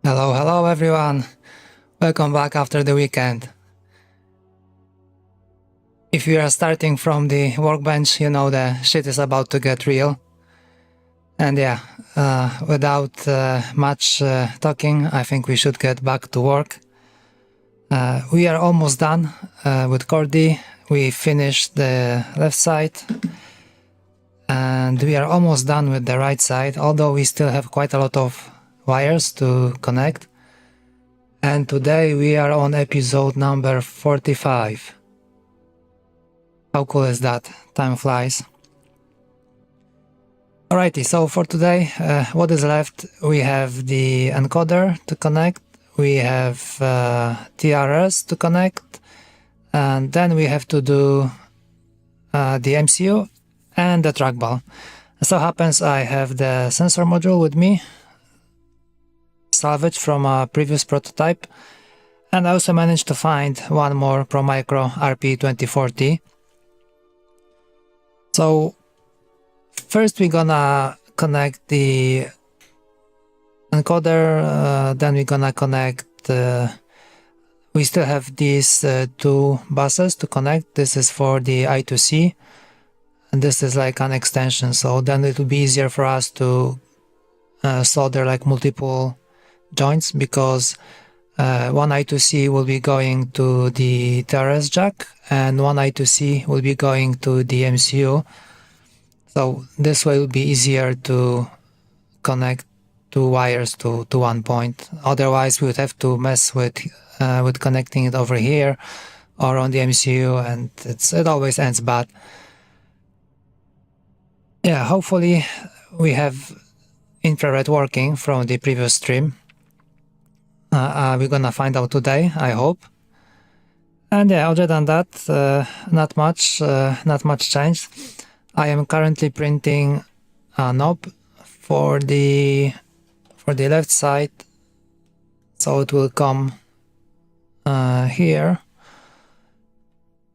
Hello everyone. Welcome back after the weekend. If you are starting from the workbench, you know the shit is about to get real. And yeah, without much talking, I think we should get back to work. We are almost done with Chordie. We finished the left side. And we are almost done with the right side, although we still have quite a lot of wires to connect. And today we are on episode number 45. How cool is that? Time flies. Alrighty, so for today, what is left? We have the encoder to connect, we have TRS to connect, and then we have to do the MCU and the trackball. As so happens, I have the sensor module with me, salvaged from a previous prototype, and I also managed to find one more ProMicro RP2040. So first we're gonna connect the encoder, then we're gonna connect, we still have these two buses to connect. This is for the I2C, and this is like an extension, so then it will be easier for us to solder like multiple joints, because one I2C will be going to the TRS jack and one I2C will be going to the MCU. So this way it will be easier to connect two wires to one point. Otherwise we would have to mess with connecting it over here or on the MCU, and it always ends bad. Yeah, hopefully we have infrared working from the previous stream. We're gonna find out today, I hope. And yeah, other than that, not much changed. I am currently printing a knob for the left side, so it will come here.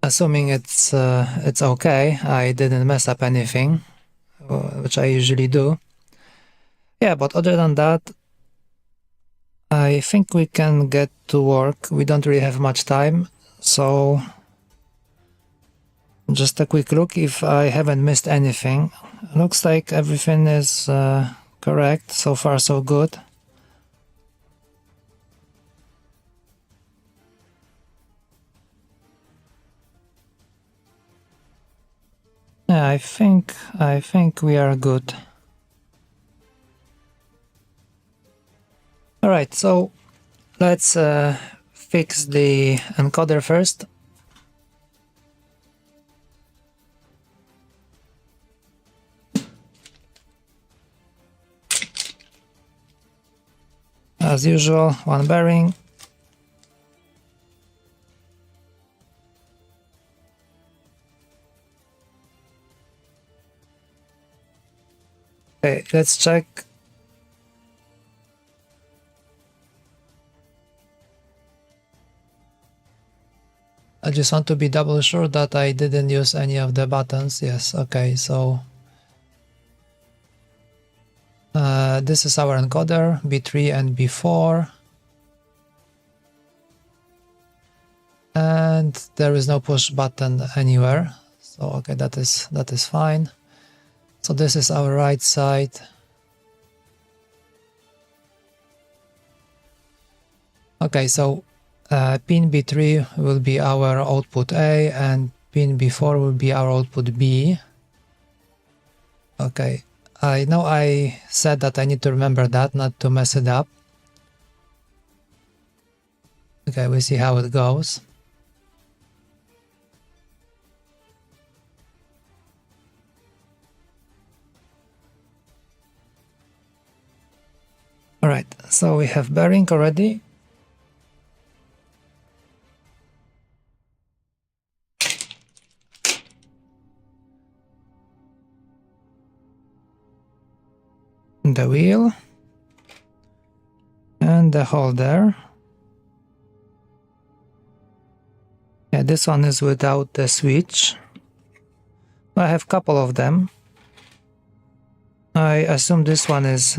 Assuming it's okay, I didn't mess up anything, which I usually do. Yeah, but other than that, I think we can get to work. We don't really have much time, so just a quick look if I haven't missed anything. Looks like everything is correct. So far so good. Yeah, I think we are good. Alright, so let's fix the encoder first. As usual, one bearing. Okay, let's check. I just want to be double sure that I didn't use any of the buttons. Yes, okay, so this is our encoder, B3 and B4. And there is no push button anywhere. So okay, that is fine. So this is our right side. Okay, so pin B3 will be our output A and pin B4 will be our output B. Okay, I know I said that I need to remember that, not to mess it up. Okay, we see how it goes. Alright, so we have bearing already. The wheel and the holder. Yeah, this one is without the switch. I have a couple of them. I assume this one is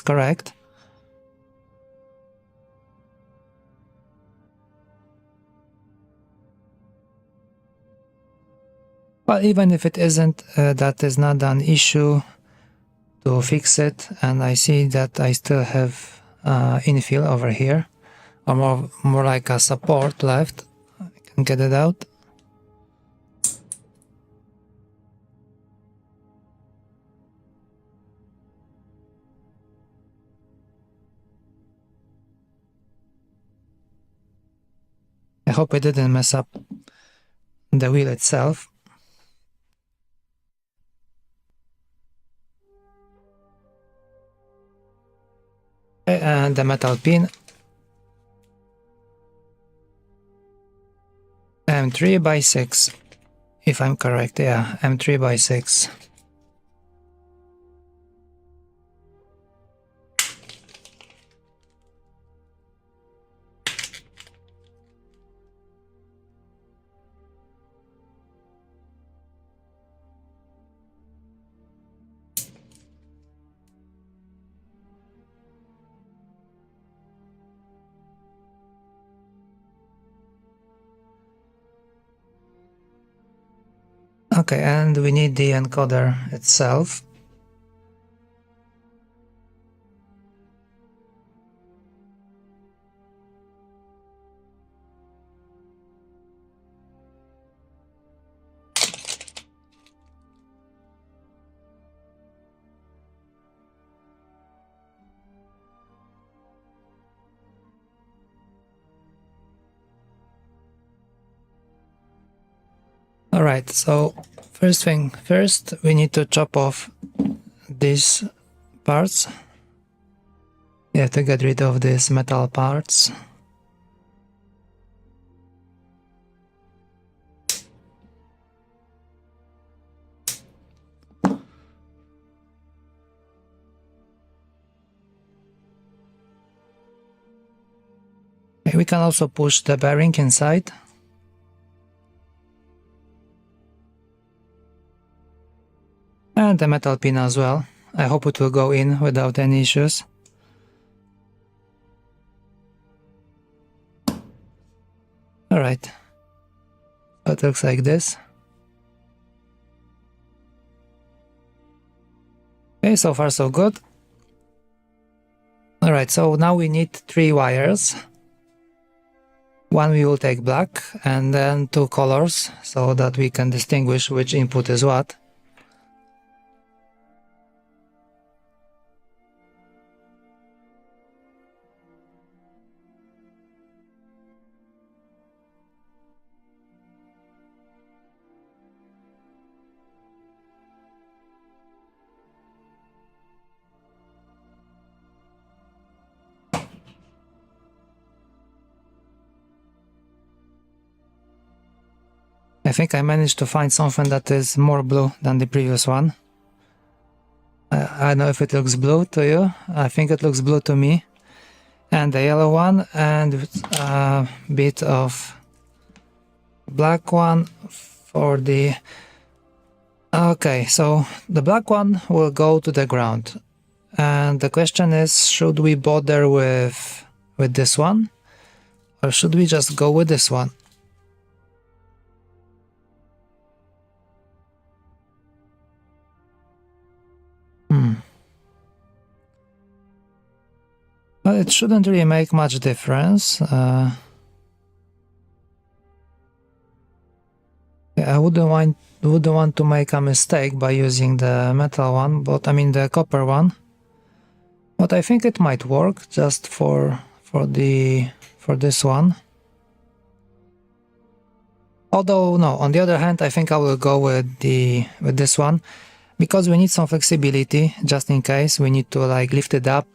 correct. But even if it isn't, that is not an issue to fix it. And I see that I still have infill over here, or more like a support left. I can get it out. I hope it didn't mess up the wheel itself. And the metal pin. M3 by 6, if I'm correct. Yeah, M3 by 6. Okay, and we need the encoder itself. Alright, so first thing first, we need to chop off these parts. We have to get rid of these metal parts. We can also push the bearing inside. And the metal pin as well. I hope it will go in without any issues. Alright. So it looks like this. Okay, so far so good. Alright, so now we need 3 wires. One we will take black, and then 2 colors, so that we can distinguish which input is what. I think I managed to find something that is more blue than the previous one. I don't know if it looks blue to you. I think it looks blue to me. And the yellow one, and a bit of black one for the... Okay, so the black one will go to the ground. And the question is, should we bother with this one? Or should we just go with this one? Well, it shouldn't really make much difference. Yeah, I wouldn't want to make a mistake by using the metal one, but I mean the copper one. But I think it might work just for this one. Although no, on the other hand, I think I will go with this one, because we need some flexibility just in case we need to like lift it up,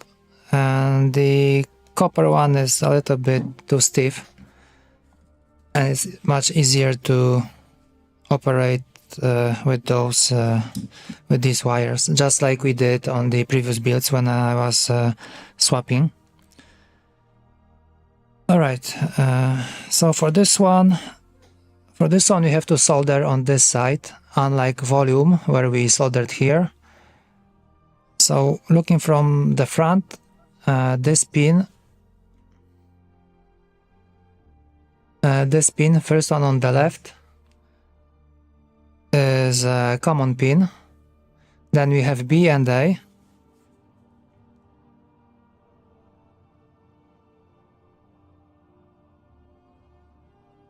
and the copper one is a little bit too stiff, and it's much easier to operate with these wires, just like we did on the previous builds when I was swapping. Alright, so for this one we have to solder on this side, unlike volume where we soldered here. So looking from the front, this pin, first one on the left, is a common pin. Then we have B and A.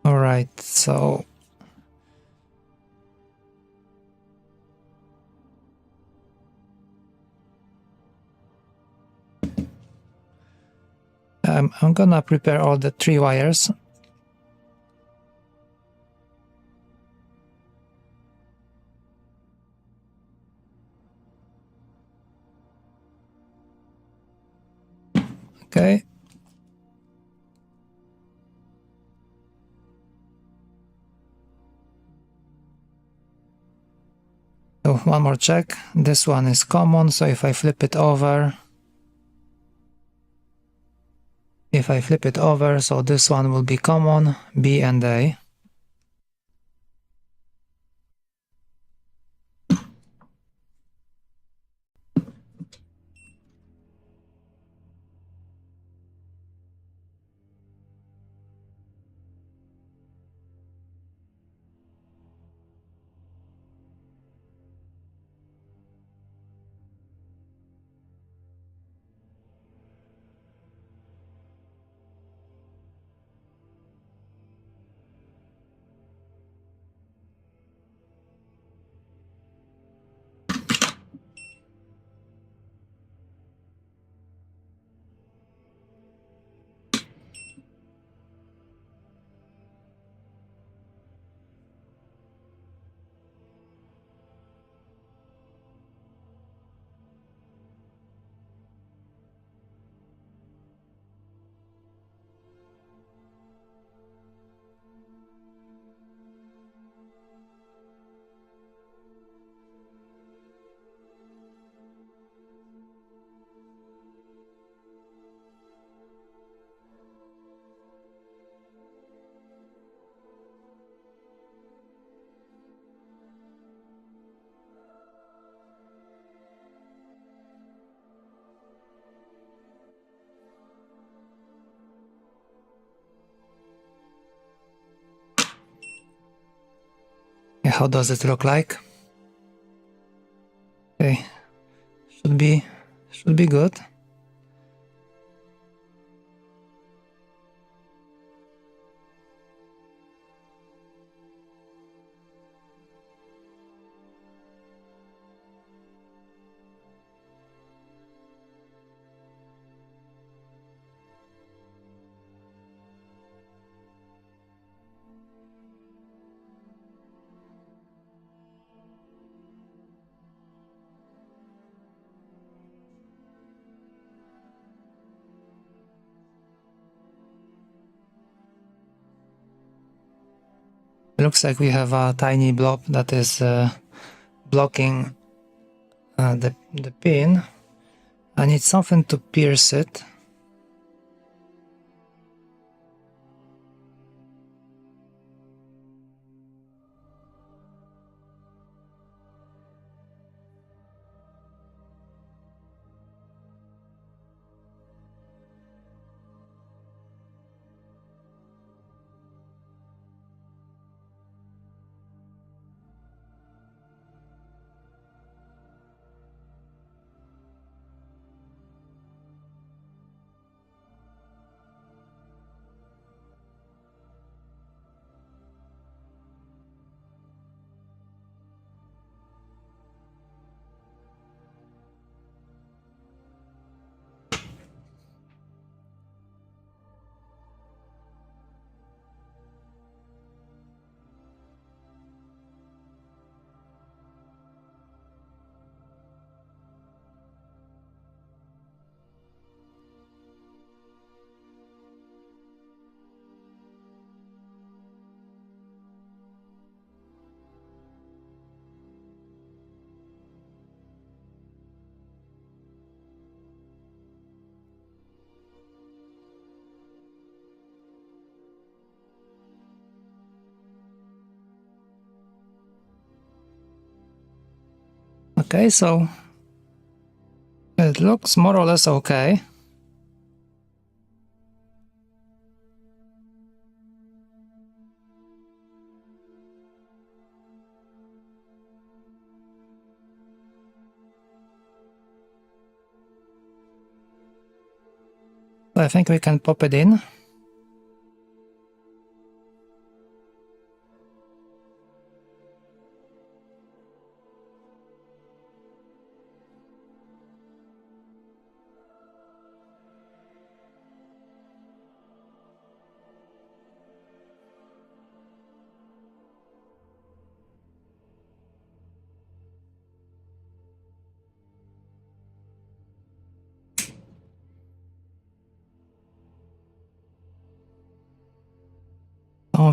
Alright, so I'm gonna prepare all the 3 wires. Okay. So one more check. This one is common, so if I flip it over, so this one will be common, B and A. How does it look like? Okay, should be good. Looks like we have a tiny blob that is blocking the pin. I need something to pierce it. Okay, so it looks more or less okay. I think we can pop it in.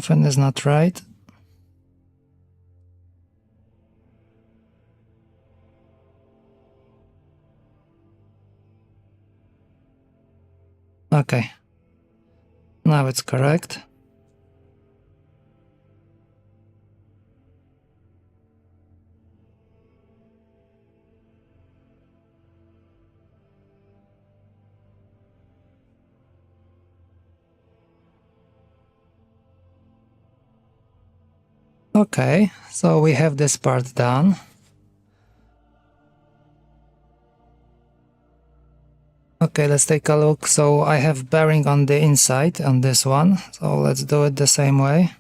Something is not right. Okay. Now it's correct. Okay, so we have this part done. Okay, let's take a look. So I have bearing on the inside on this one. So let's do it the same way.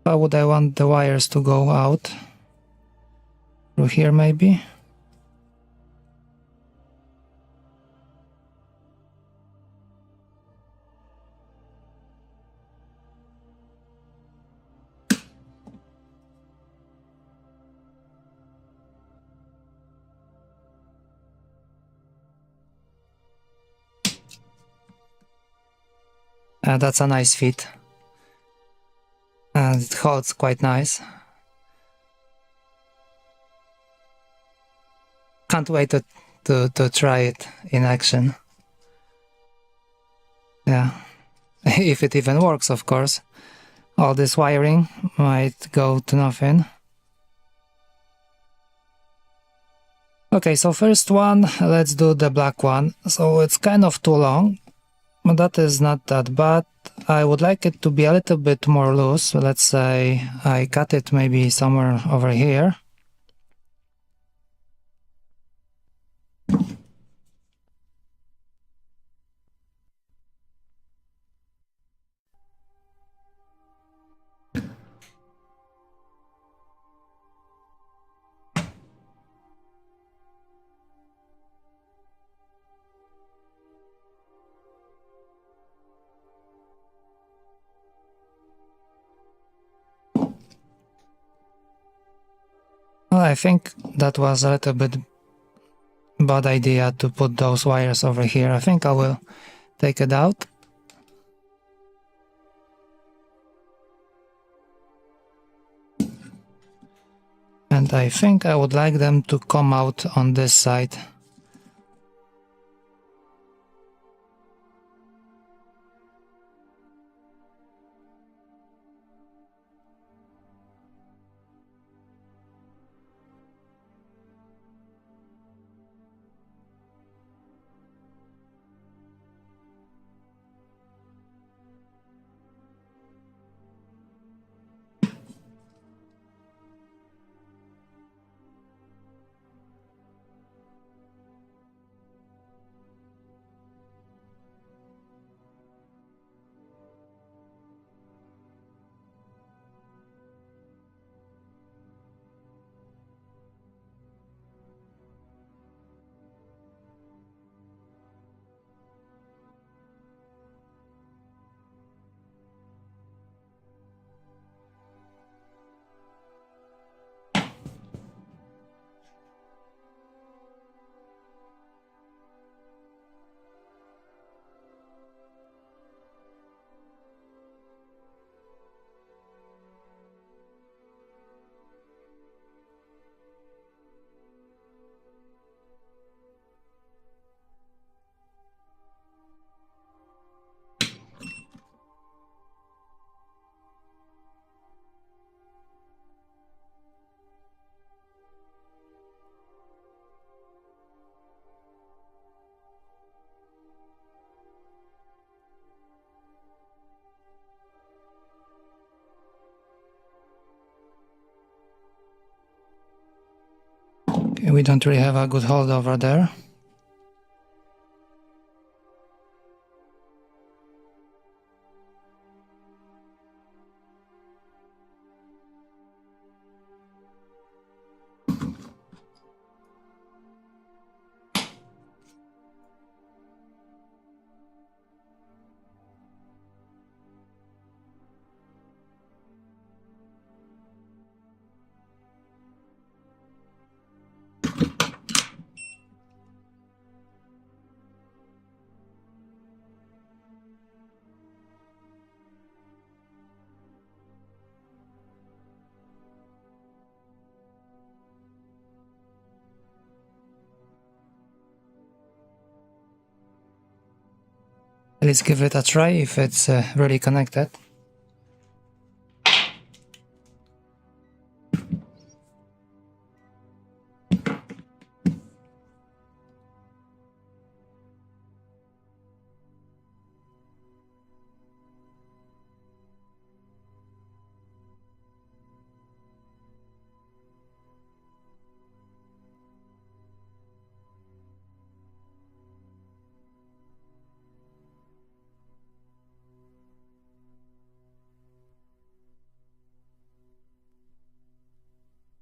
How would I want the wires to go out? Through here maybe? That's a nice fit. And it holds quite nice. Can't wait to try it in action. Yeah, if it even works, of course. All this wiring might go to nothing. Okay, so first one, let's do the black one. So it's kind of too long, but that is not that bad. I would like it to be a little bit more loose. So let's say I cut it maybe somewhere over here. Well, I think that was a little bit bad idea to put those wires over here. I think I will take it out. And I think I would like them to come out on this side. Okay, we don't really have a good hold over there. Let's give it a try if it's really connected.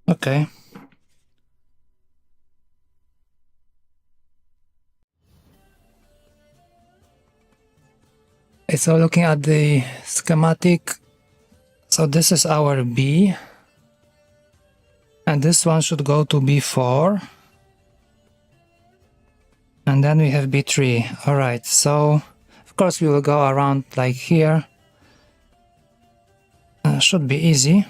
Okay. So looking at the schematic, so this is our B, and this one should go to B4, and then we have B3. Alright, so of course we will go around like here. Should be easy.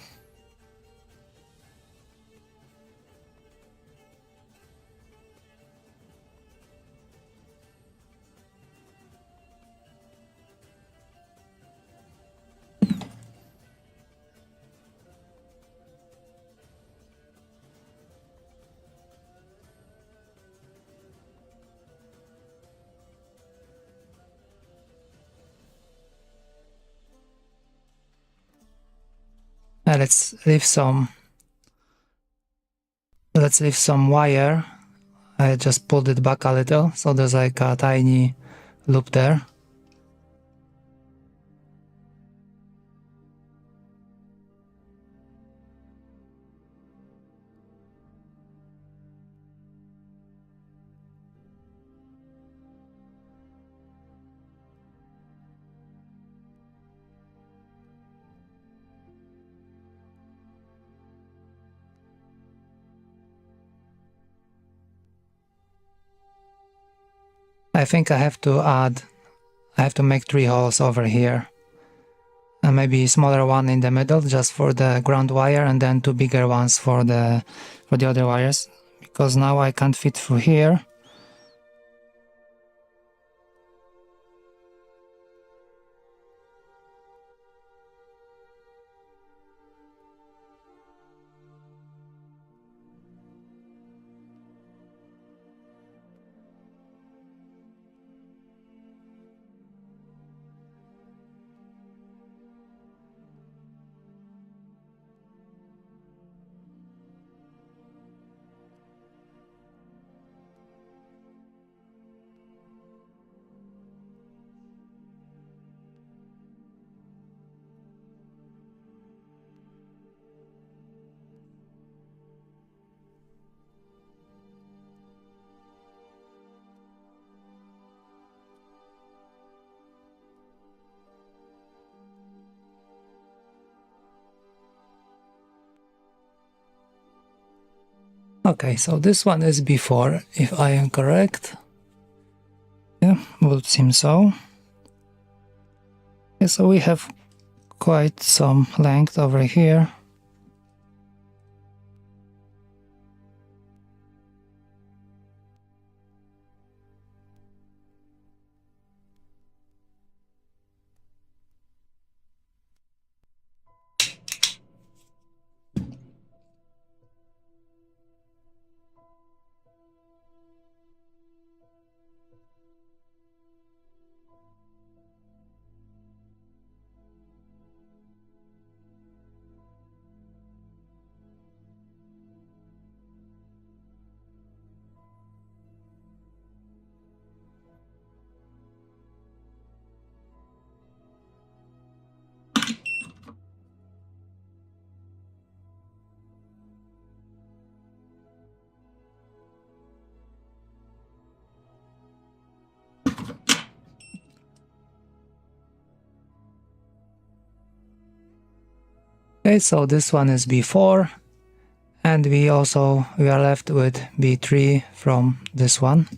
Let's leave some wire. I just pulled it back a little, so there's like a tiny loop there. I think I have to make 3 holes over here. And maybe a smaller one in the middle just for the ground wire, and then 2 bigger ones for the other wires, because now I can't fit through here. Okay, so this one is before, if I am correct. Yeah, would seem so. Yeah, so we have quite some length over here. Okay, so this one is B4, and we are left with B3 from this one.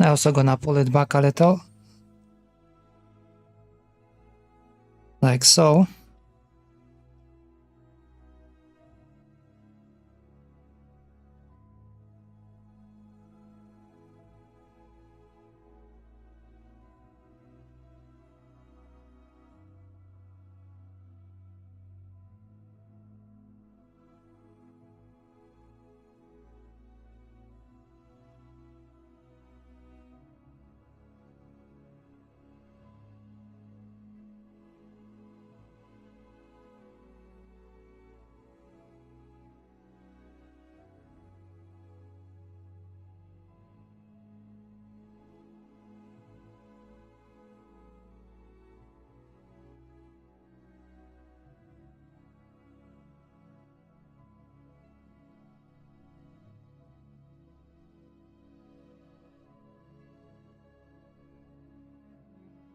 I'm also gonna pull it back a little, like so.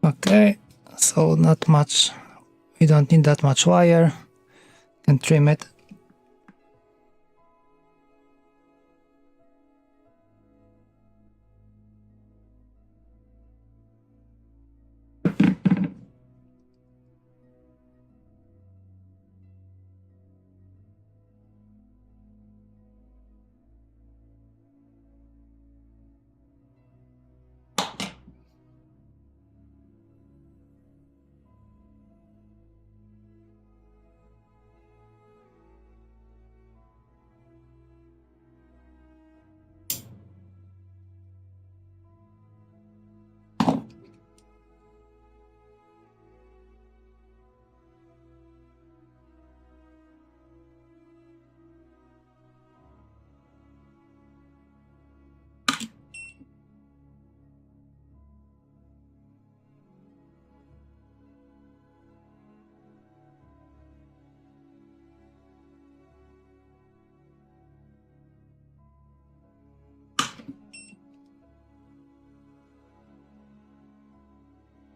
Okay, so not much, we don't need that much wire, can trim it.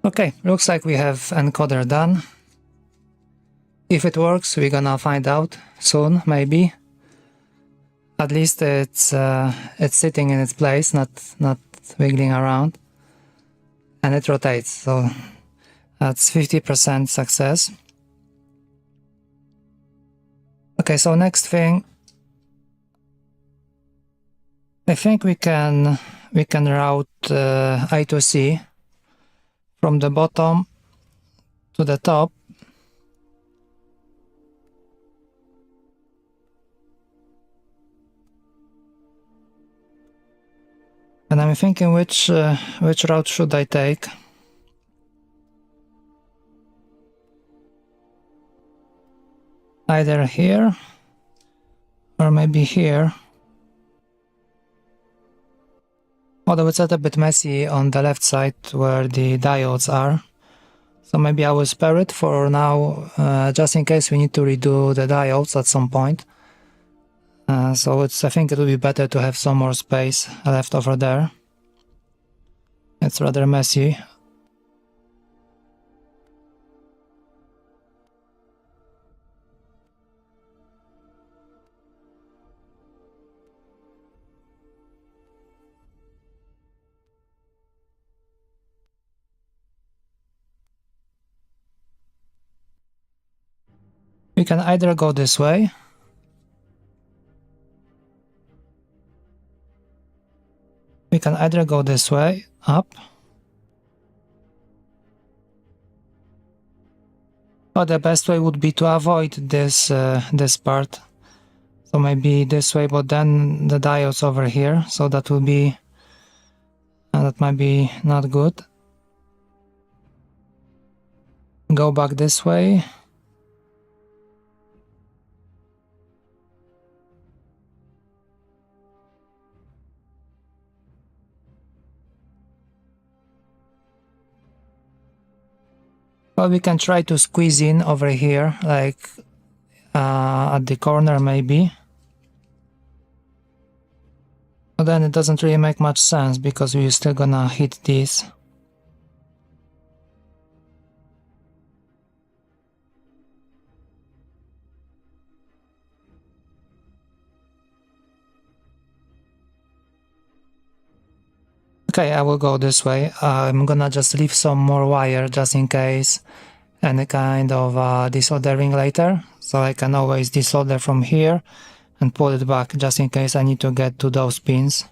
Okay, looks like we have encoder done. If it works, we're gonna find out soon, maybe. At least it's sitting in its place, not wiggling around, and it rotates. So that's 50% success. Okay, so next thing, I think we can route I to C from the bottom to the top. And I'm thinking which route should I take? Either here or maybe here. Although it's a little bit messy on the left side where the diodes are. So maybe I will spare it for now, just in case we need to redo the diodes at some point. So I think it would be better to have some more space left over there. It's rather messy. We can either go this way. We can either go this way, up. Or the best way would be to avoid this this part. So maybe this way, but then the diodes over here. So that will be that might be not good. Go back this way. Well, we can try to squeeze in over here, like at the corner maybe. But then it doesn't really make much sense because we're still gonna hit this. Okay, I will go this way. I'm gonna just leave some more wire just in case any kind of desoldering later, so I can always desolder from here and pull it back just in case I need to get to those pins.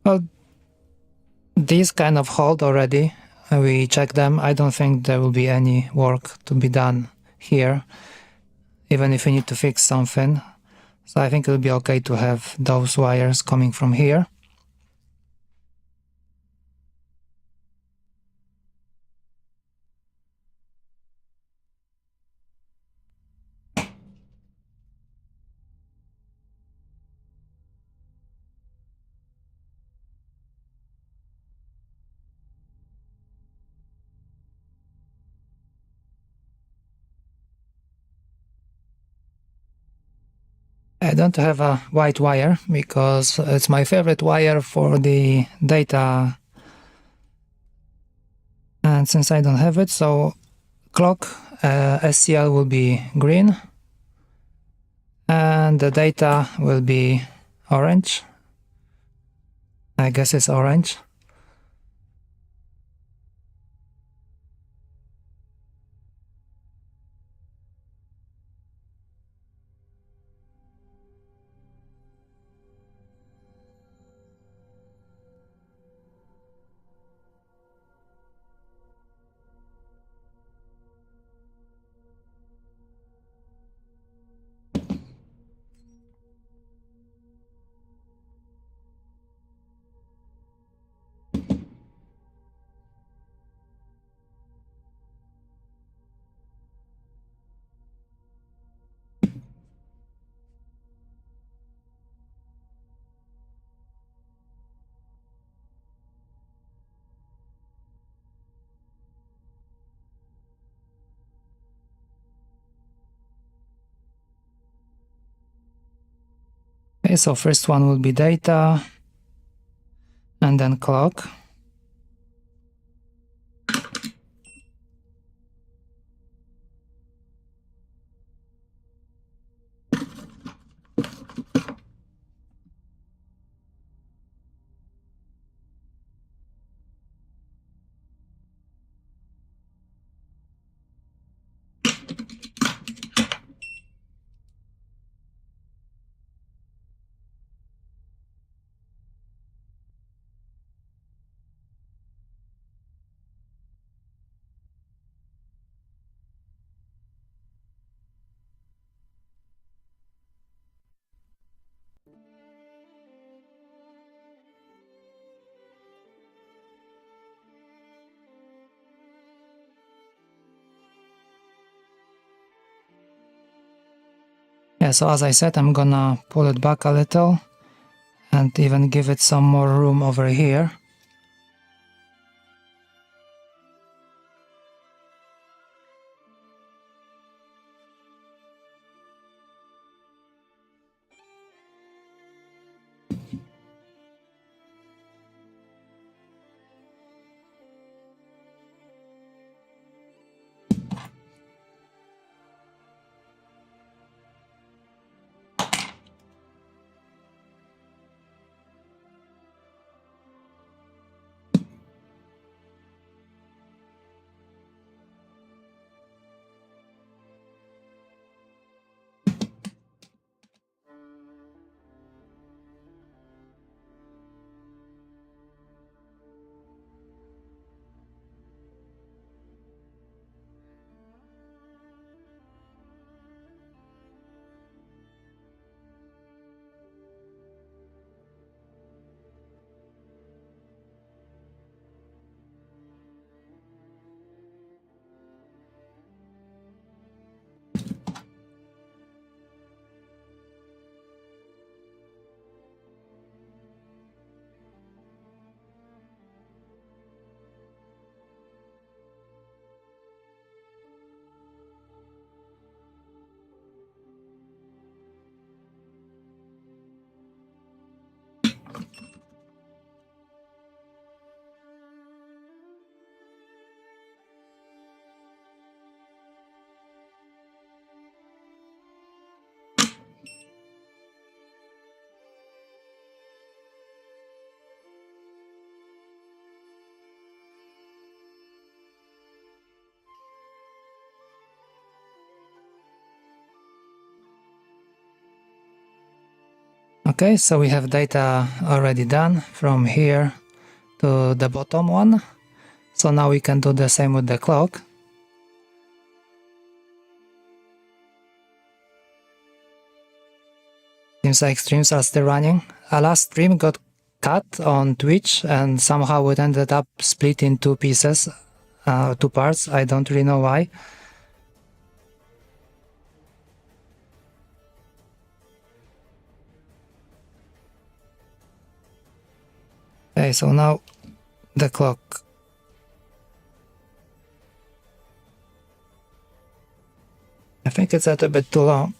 Well, these kind of hold already. We checked them. I don't think there will be any work to be done here, even if we need to fix something. So I think it will be okay to have those wires coming from here. I don't have a white wire because it's my favorite wire for the data, and since I don't have it, so clock SCL will be green and the data will be orange. I guess it's orange. Okay, so first one will be data and then clock. Yeah, so as I said, I'm gonna pull it back a little and even give it some more room over here. Okay, so we have data already done from here to the bottom one. So now we can do the same with the clock. Seems like streams are still running. Our last stream got cut on Twitch and somehow it ended up split in two pieces, two parts. I don't really know why. Okay, so now the clock. I think it's a little bit too long.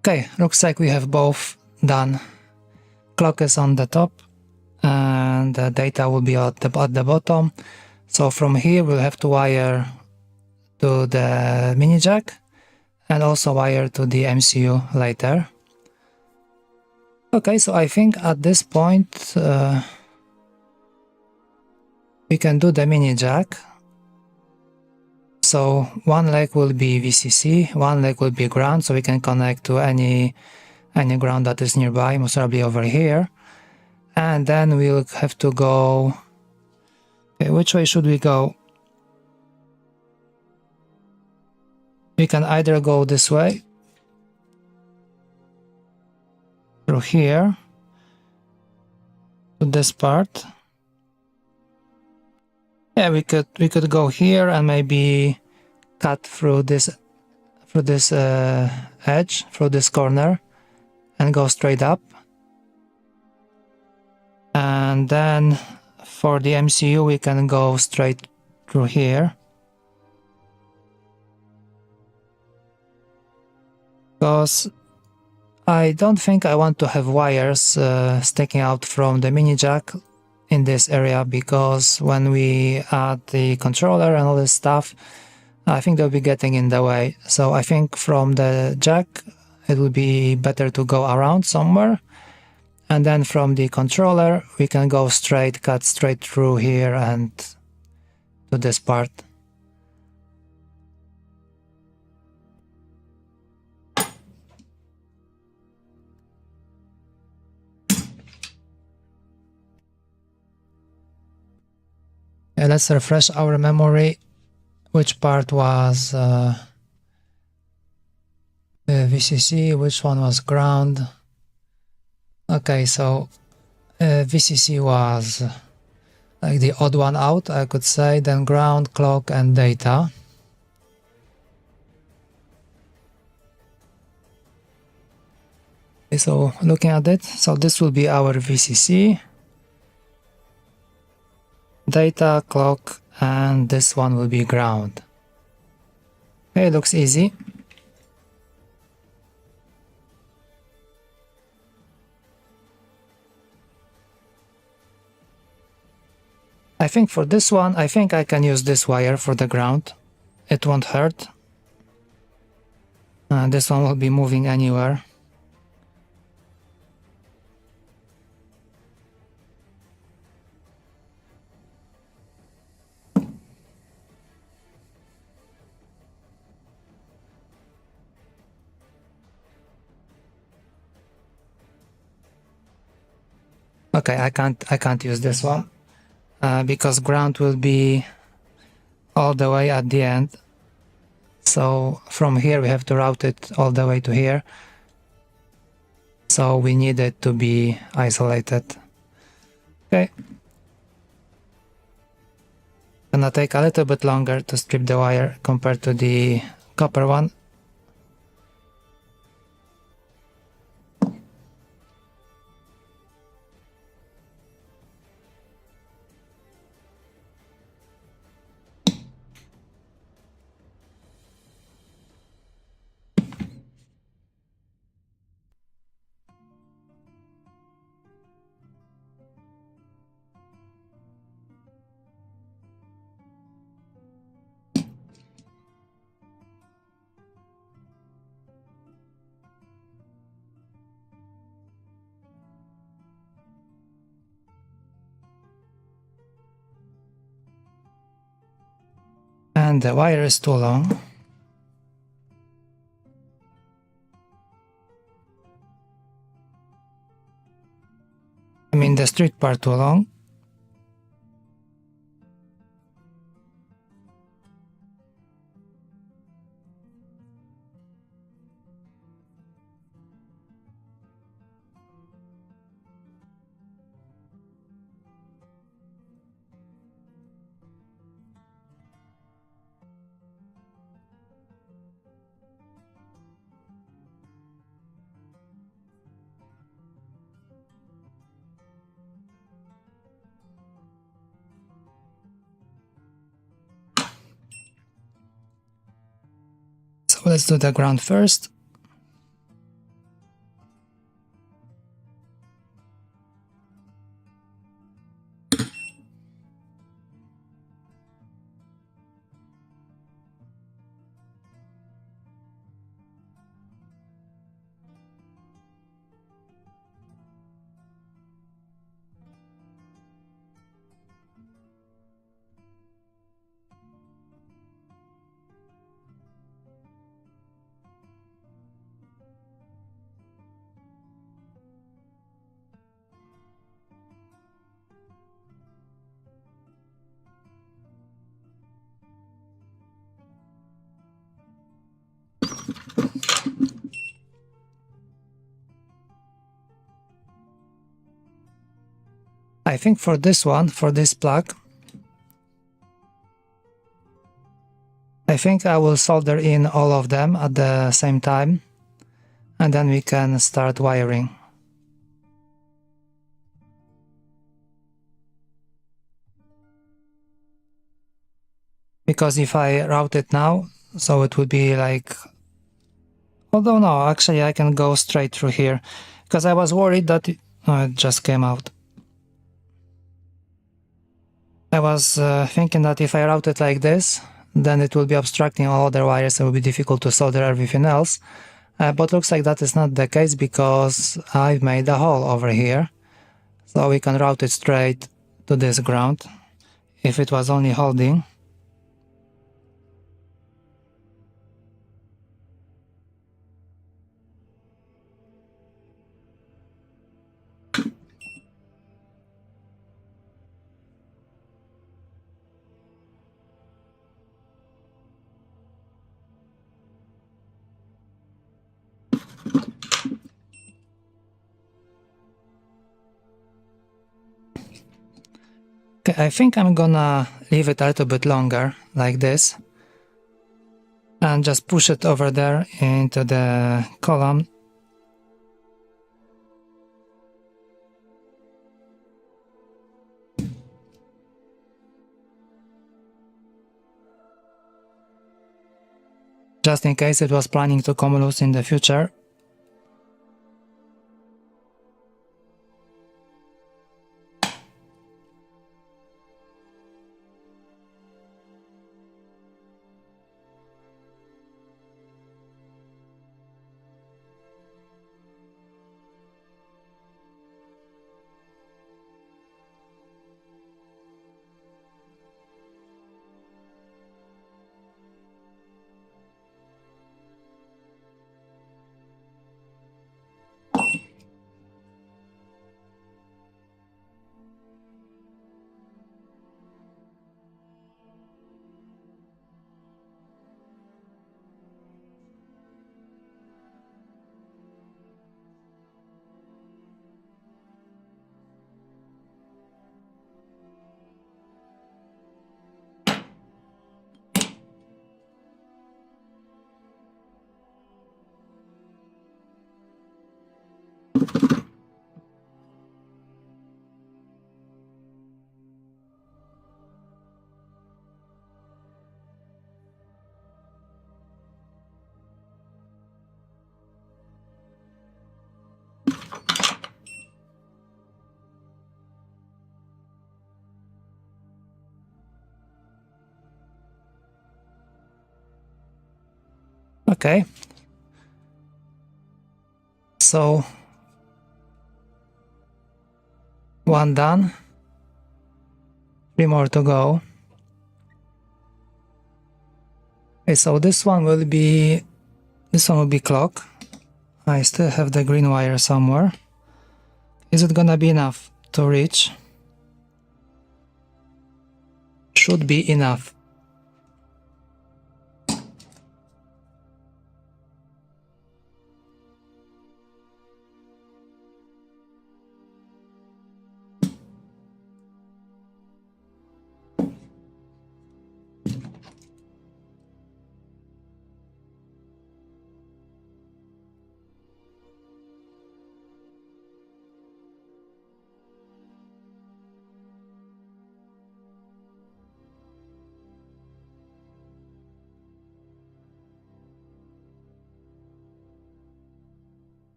Okay, looks like we have both done. Clock is on the top and the data will be at the bottom. So from here we'll have to wire to the mini jack and also wire to the MCU later. Okay, so I think at this point we can do the mini jack. So one leg will be VCC, one leg will be ground, so we can connect to any ground that is nearby, most probably over here. And then we'll have to go... Okay, which way should we go? We can either go this way, through here, to this part. Yeah, we could go here and maybe cut through this edge, through this corner, and go straight up. And then for the MCU we can go straight through here, because I don't think I want to have wires sticking out from the mini jack in this area, because when we add the controller and all this stuff, I think they'll be getting in the way. So I think from the jack it would be better to go around somewhere, and then from the controller we can go straight, cut straight through here and to this part. Let's refresh our memory. Which part was VCC, which one was ground? Okay, so VCC was like the odd one out, I could say, then ground, clock, and data. Okay, so looking at it, so this will be our VCC, data, clock, and this one will be ground. Okay, looks easy. I think for this one, I think I can use this wire for the ground. It won't hurt. This one will be moving anywhere. Okay, I can't use this one because ground will be all the way at the end. So from here we have to route it all the way to here. So we need it to be isolated. Okay. Gonna take a little bit longer to strip the wire compared to the copper one. And the wire is too long. I mean the street part too long. So let's do the ground first. I think for this one, for this plug, I think I will solder in all of them at the same time, and then we can start wiring. Because if I route it now, so it would be like, although no, actually I can go straight through here, because I was worried that it just came out. I was thinking that if I route it like this, then it will be obstructing all other wires and it will be difficult to solder everything else. But looks like that is not the case, because I've made a hole over here. So we can route it straight to this ground, if it was only holding. Okay, I think I'm gonna leave it a little bit longer, like this, and just push it over there into the column. Just in case it was planning to come loose in the future. Okay. So, one done. 3 more to go. Okay, so this one will be clock. I still have the green wire somewhere. Is it gonna be enough to reach? Should be enough.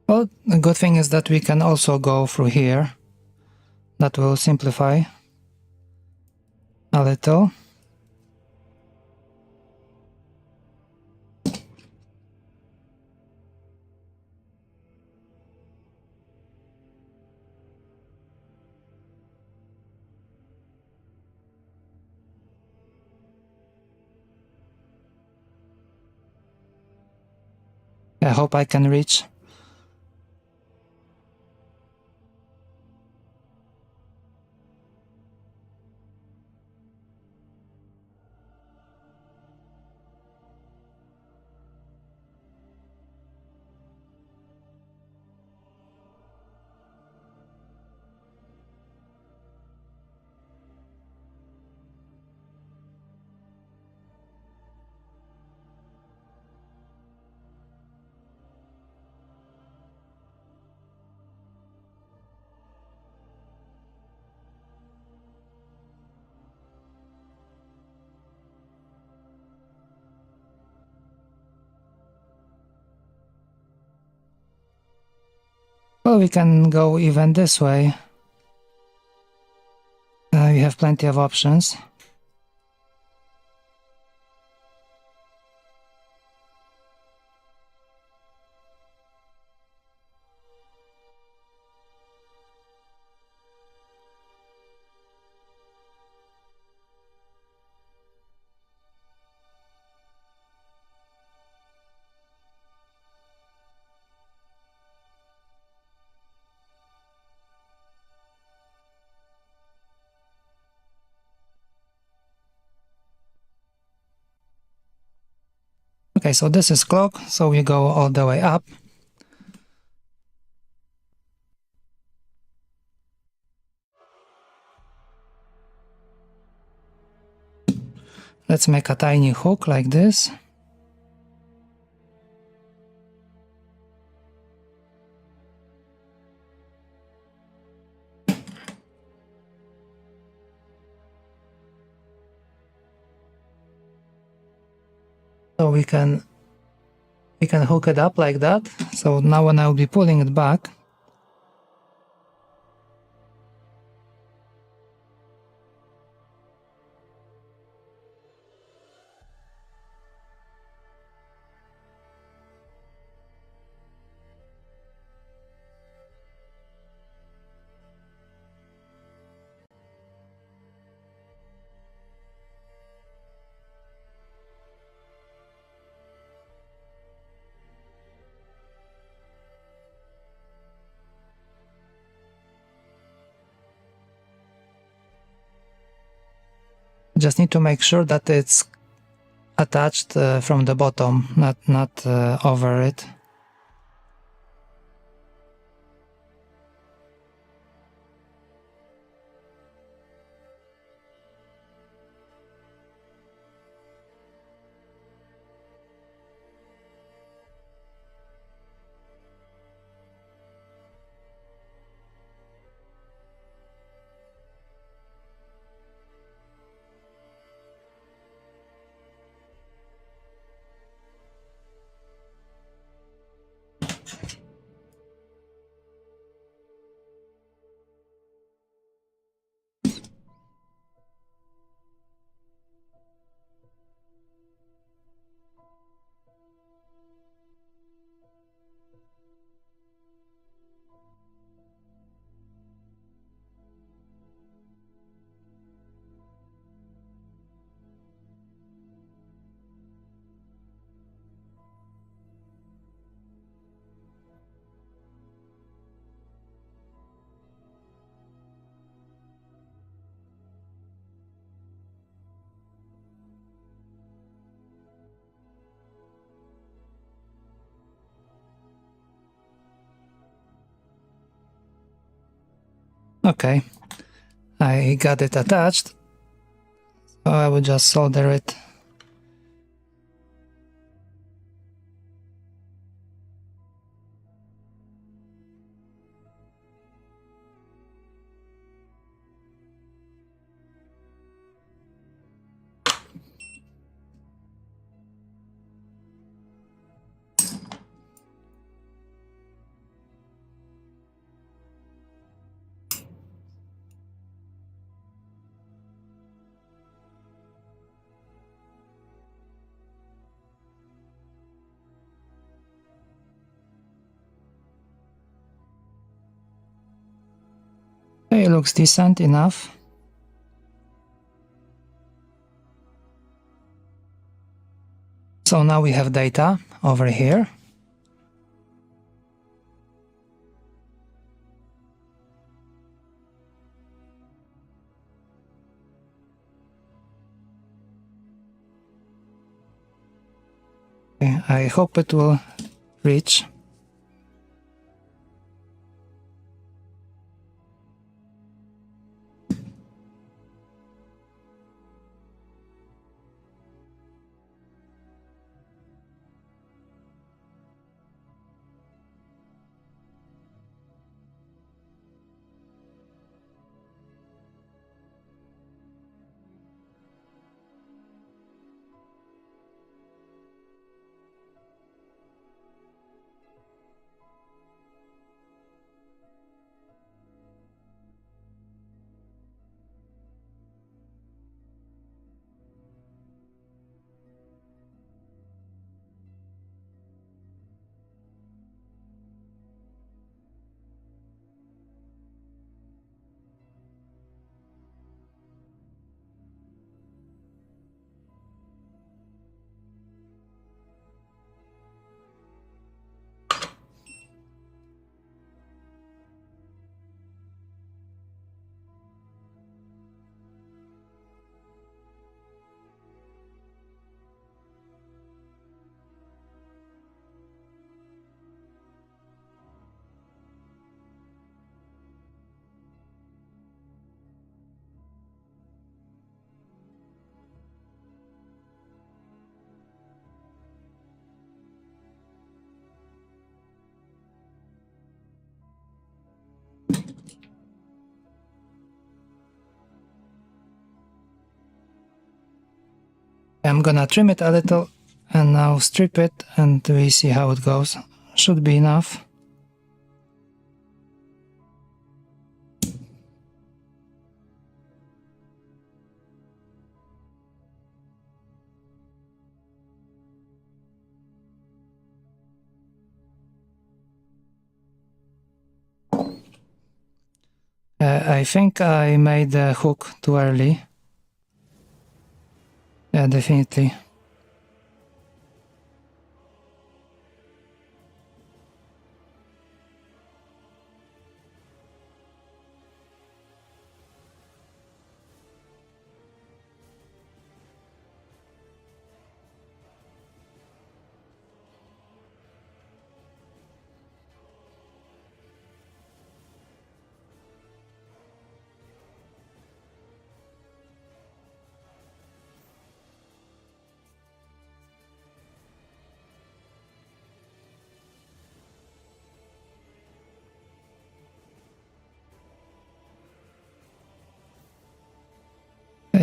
Well, the good thing is that we can also go through here. That will simplify a little. I hope I can reach. Well, we can go even this way. We have plenty of options. Okay, so this is clock, so we go all the way up. Let's make a tiny hook like this. So we can hook it up like that. So now when I'll be pulling it back, just need to make sure that it's attached from the bottom, not over it. Okay, I got it attached, so I will just solder it. Okay, it looks decent enough. So now we have data over here. Okay, I hope it will reach. I'm gonna trim it a little and now strip it, and we see how it goes. Should be enough. I think I made the hook too early. Yeah, definitely.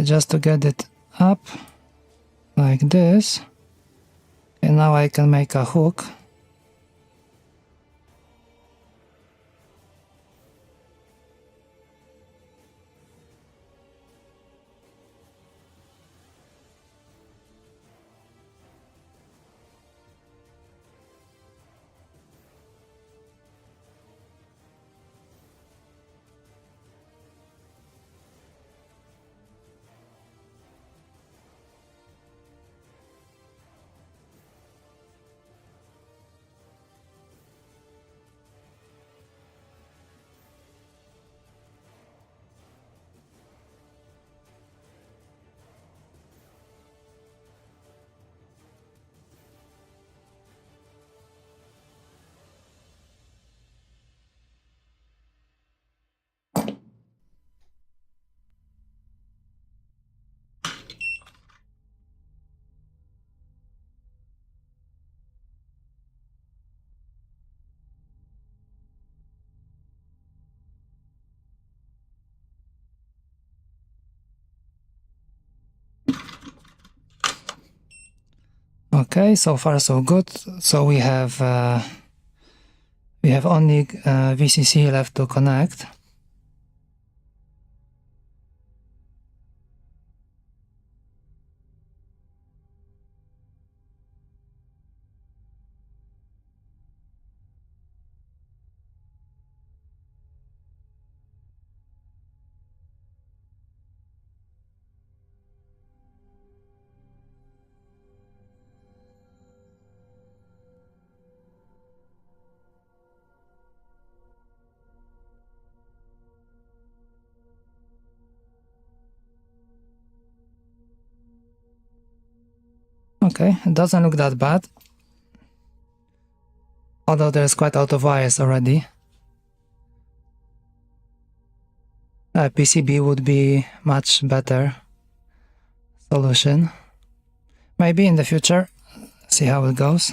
Just to get it up like this. And now I can make a hook. Okay, so far so good. So we have only VCC left to connect. Okay, it doesn't look that bad. although there's quite a lot of wires already. PCB would be much better solution. Maybe in the future, see how it goes.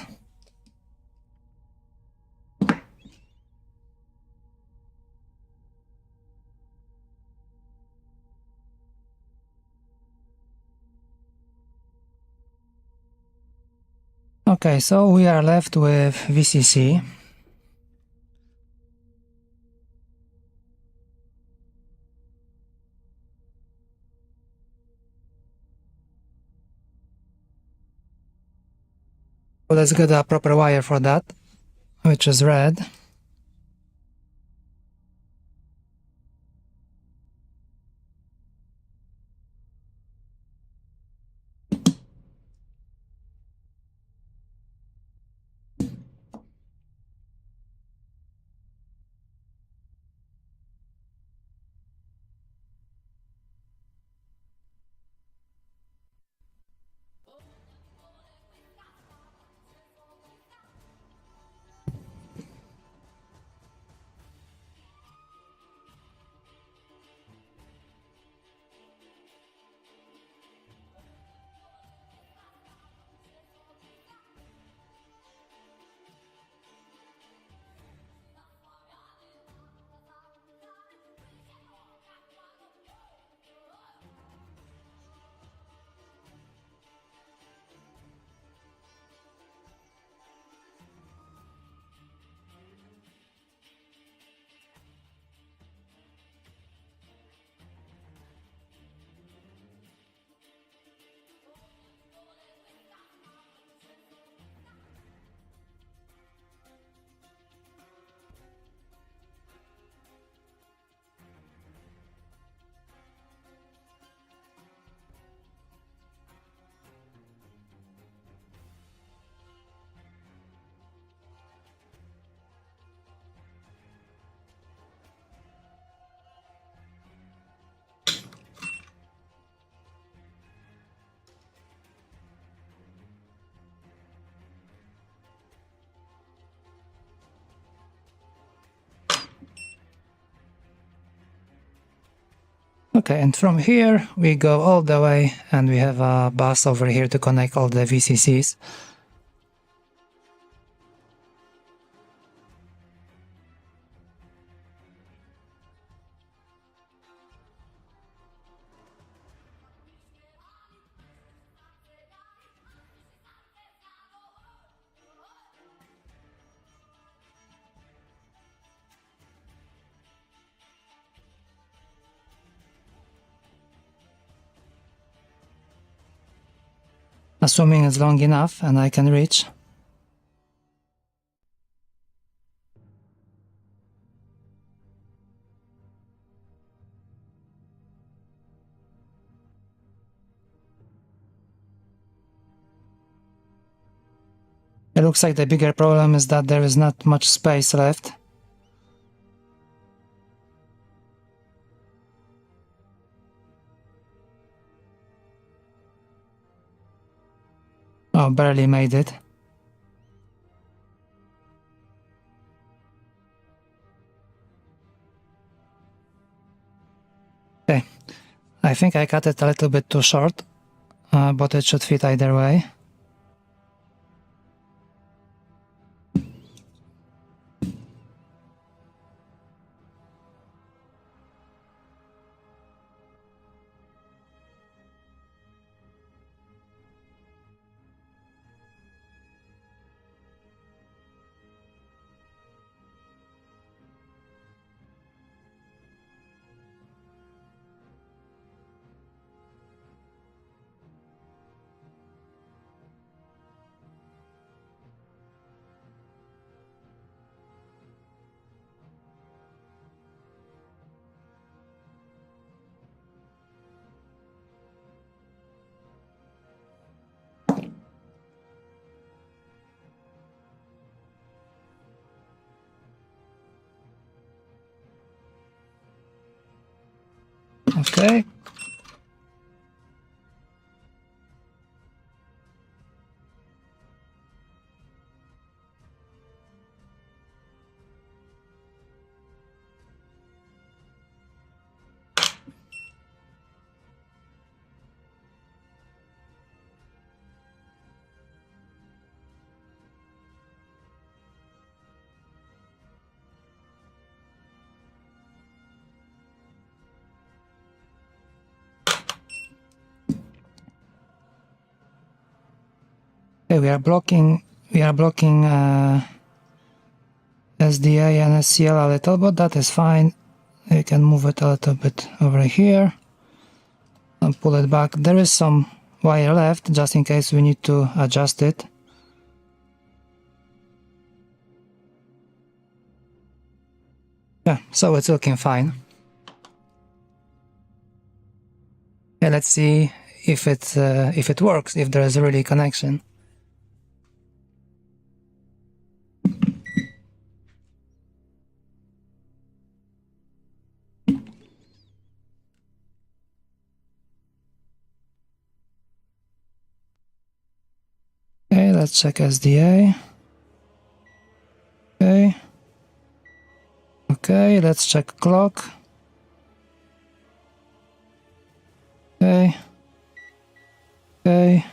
Okay, so we are left with VCC. So let's get a proper wire for that, which is red. Okay, and from here we go all the way and we have a bus over here to connect all the VCCs. Assuming it's long enough and I can reach. It looks like the bigger problem is that there is not much space left. Oh, barely made it. Okay, I think I cut it a little bit too short, but it should fit either way. Okay. Okay, we are blocking SDA and SCL a little, but that is fine. We can move it a little bit over here and pull it back. There is some wire left just in case we need to adjust it. Yeah, so it's looking fine. Okay, let's see if it works, if there is really a connection. Okay, let's check SDA. Okay. Okay, let's check clock. Okay. Okay.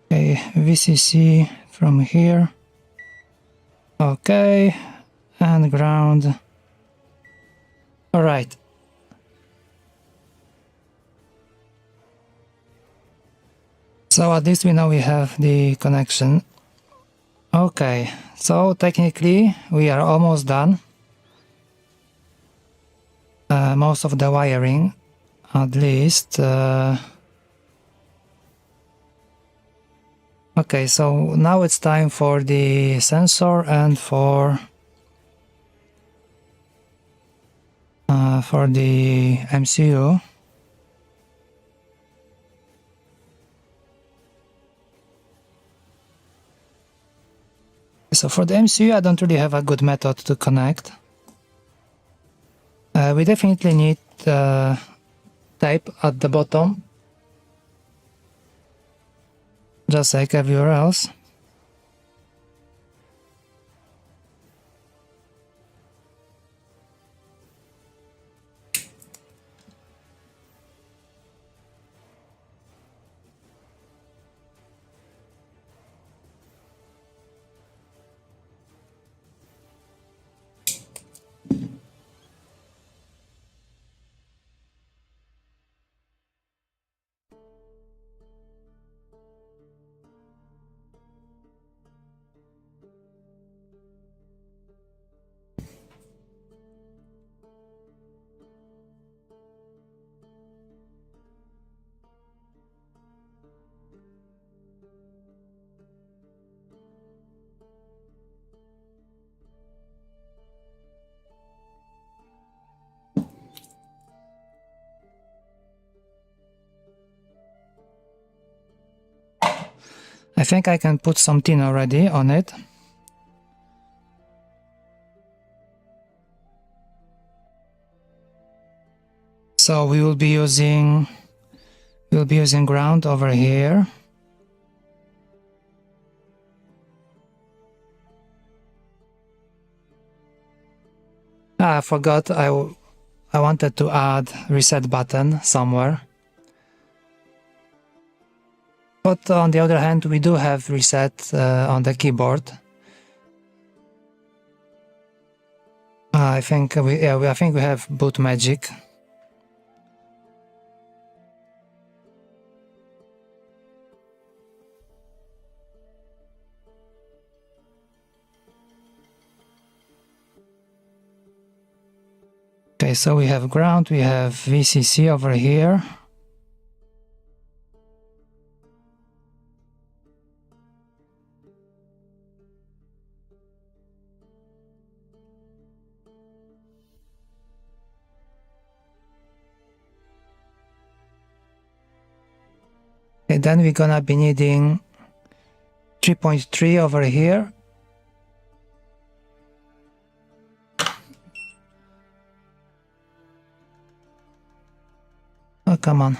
Okay, VCC from here. Okay, and ground. All right. So at least we know we have the connection. Okay, so technically we are almost done. Most of the wiring, at least. Okay, so now it's time for the sensor and for the MCU. So for the MCU, I don't really have a good method to connect. We definitely need tape at the bottom, just like everywhere else. I think I can put some tin already on it. So we will be using ground over here. I forgot I wanted to add reset button somewhere. But on the other hand, we do have reset on the keyboard. I think we have boot magic. Okay, so we have ground, we have VCC over here. Okay, then we're gonna be needing 3.3 over here. Oh, come on.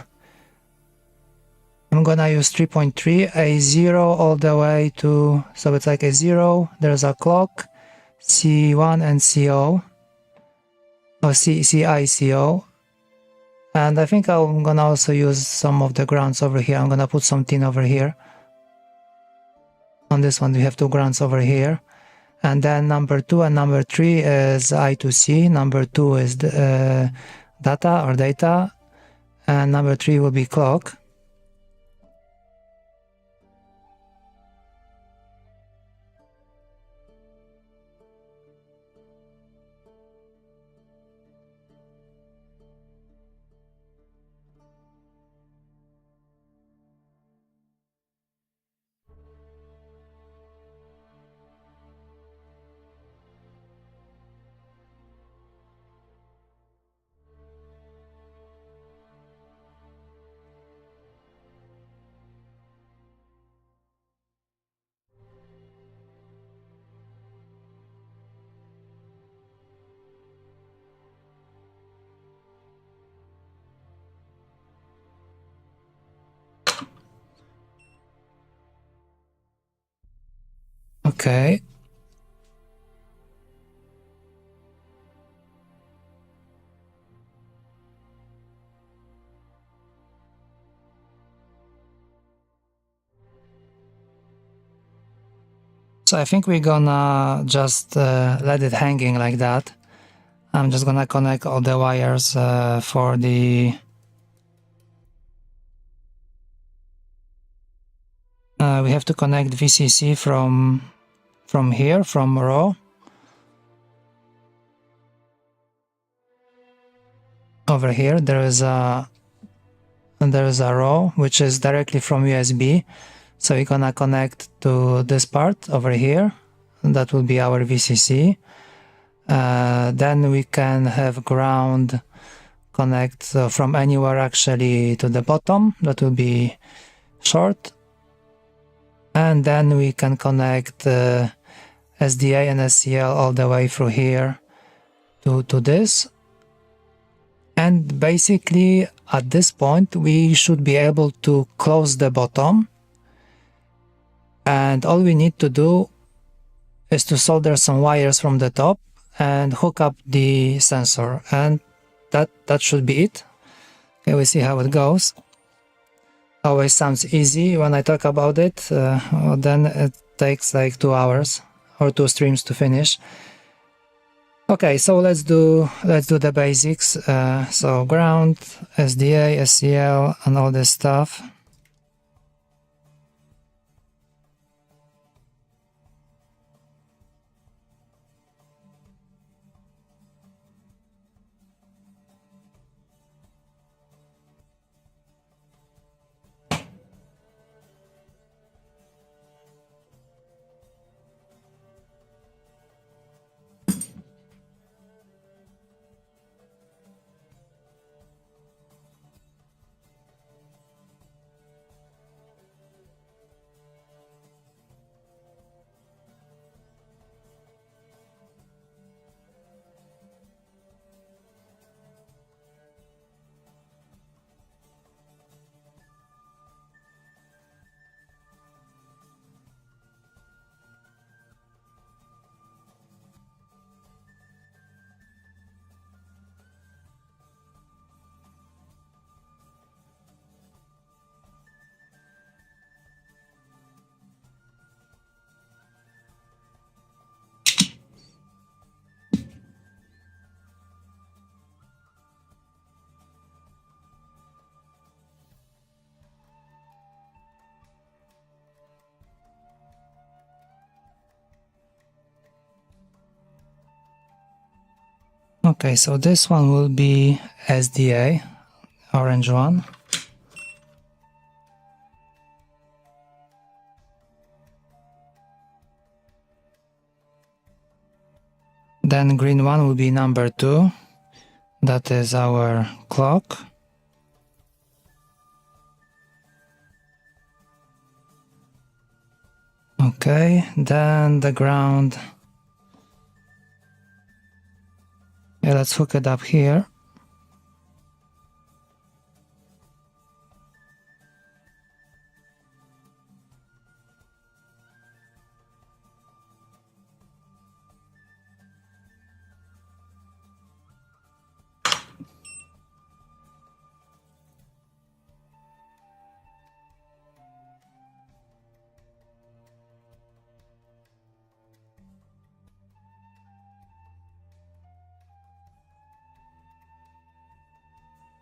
I'm gonna use 3.3, a 0 all the way to, so it's like a 0, there's a clock, C1 and CO, or CI, CO. And I think I'm gonna also use some of the grounds over here. I'm gonna put some tin over here. On this one we have 2 grounds over here. And then number 2 and number 3 is I2C. Number 2 is data, and number 3 will be clock. Okay. So I think we're gonna just let it hanging like that. I'm just gonna connect all the wires for the we have to connect VCC from here, from row. Over here there is a row which is directly from USB. So we're gonna connect to this part over here. That will be our VCC. Then we can have ground connect from anywhere actually to the bottom. That will be short. And then we can connect SDA and SCL all the way through here to this. And basically at this point we should be able to close the bottom. And all we need to do is to solder some wires from the top and hook up the sensor, and that should be it. Okay, we see how it goes. Always sounds easy when I talk about it, then it takes like 2 hours or 2 streams to finish. Okay, so let's do the basics. So ground, SDA, SCL, and all this stuff. Okay, so this one will be SDA, orange one. Then green one will be number 2. That is our clock. Okay, then the ground. Yeah, let's hook it up here.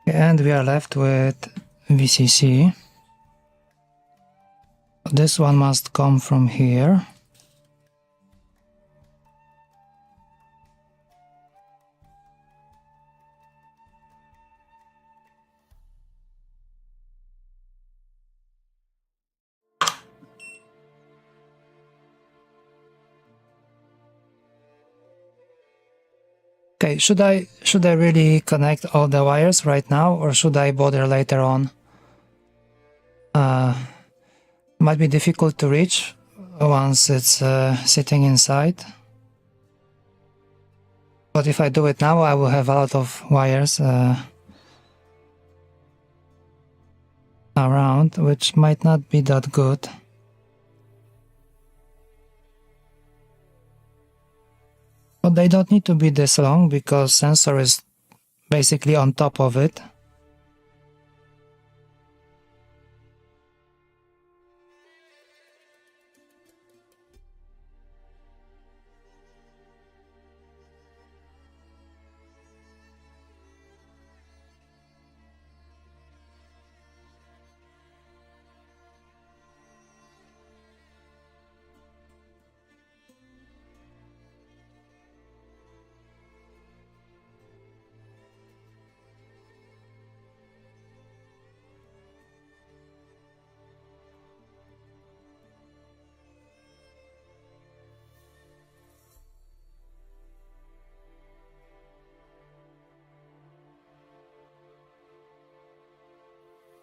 And we are left with VCC. This one must come from here. Okay, should I really connect all the wires right now, or should I bother later on? Might be difficult to reach once it's sitting inside. But if I do it now, I will have a lot of wires around, which might not be that good. But they don't need to be this long because sensor is basically on top of it.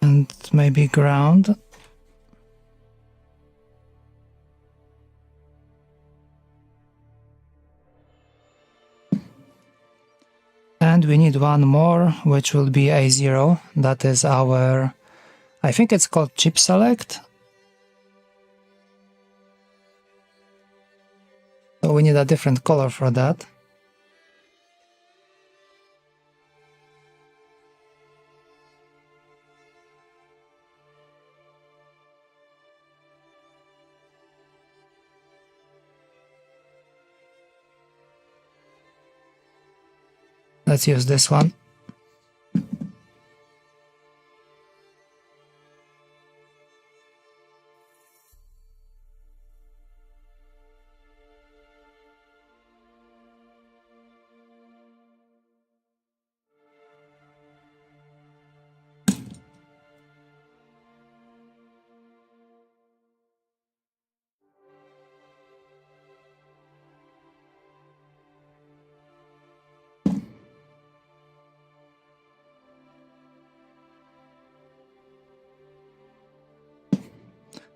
And maybe ground. And we need one more, which will be A0. That is our, I think it's called chip select. So we need a different color for that. Let's use this one.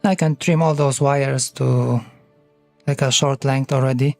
I can trim all those wires to like a short length already.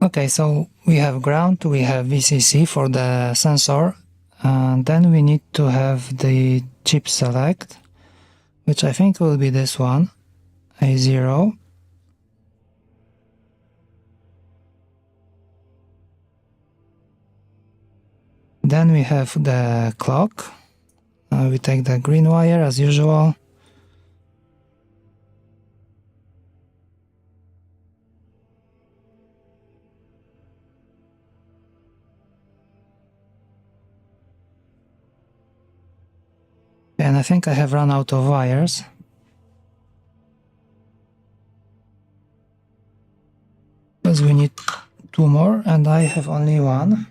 Okay, so we have ground, we have VCC for the sensor, and then we need to have the chip select, which I think will be this one, A0. Then we have the clock, We take the green wire as usual. And I think I have run out of wires. Because we need 2 more and I have only 1.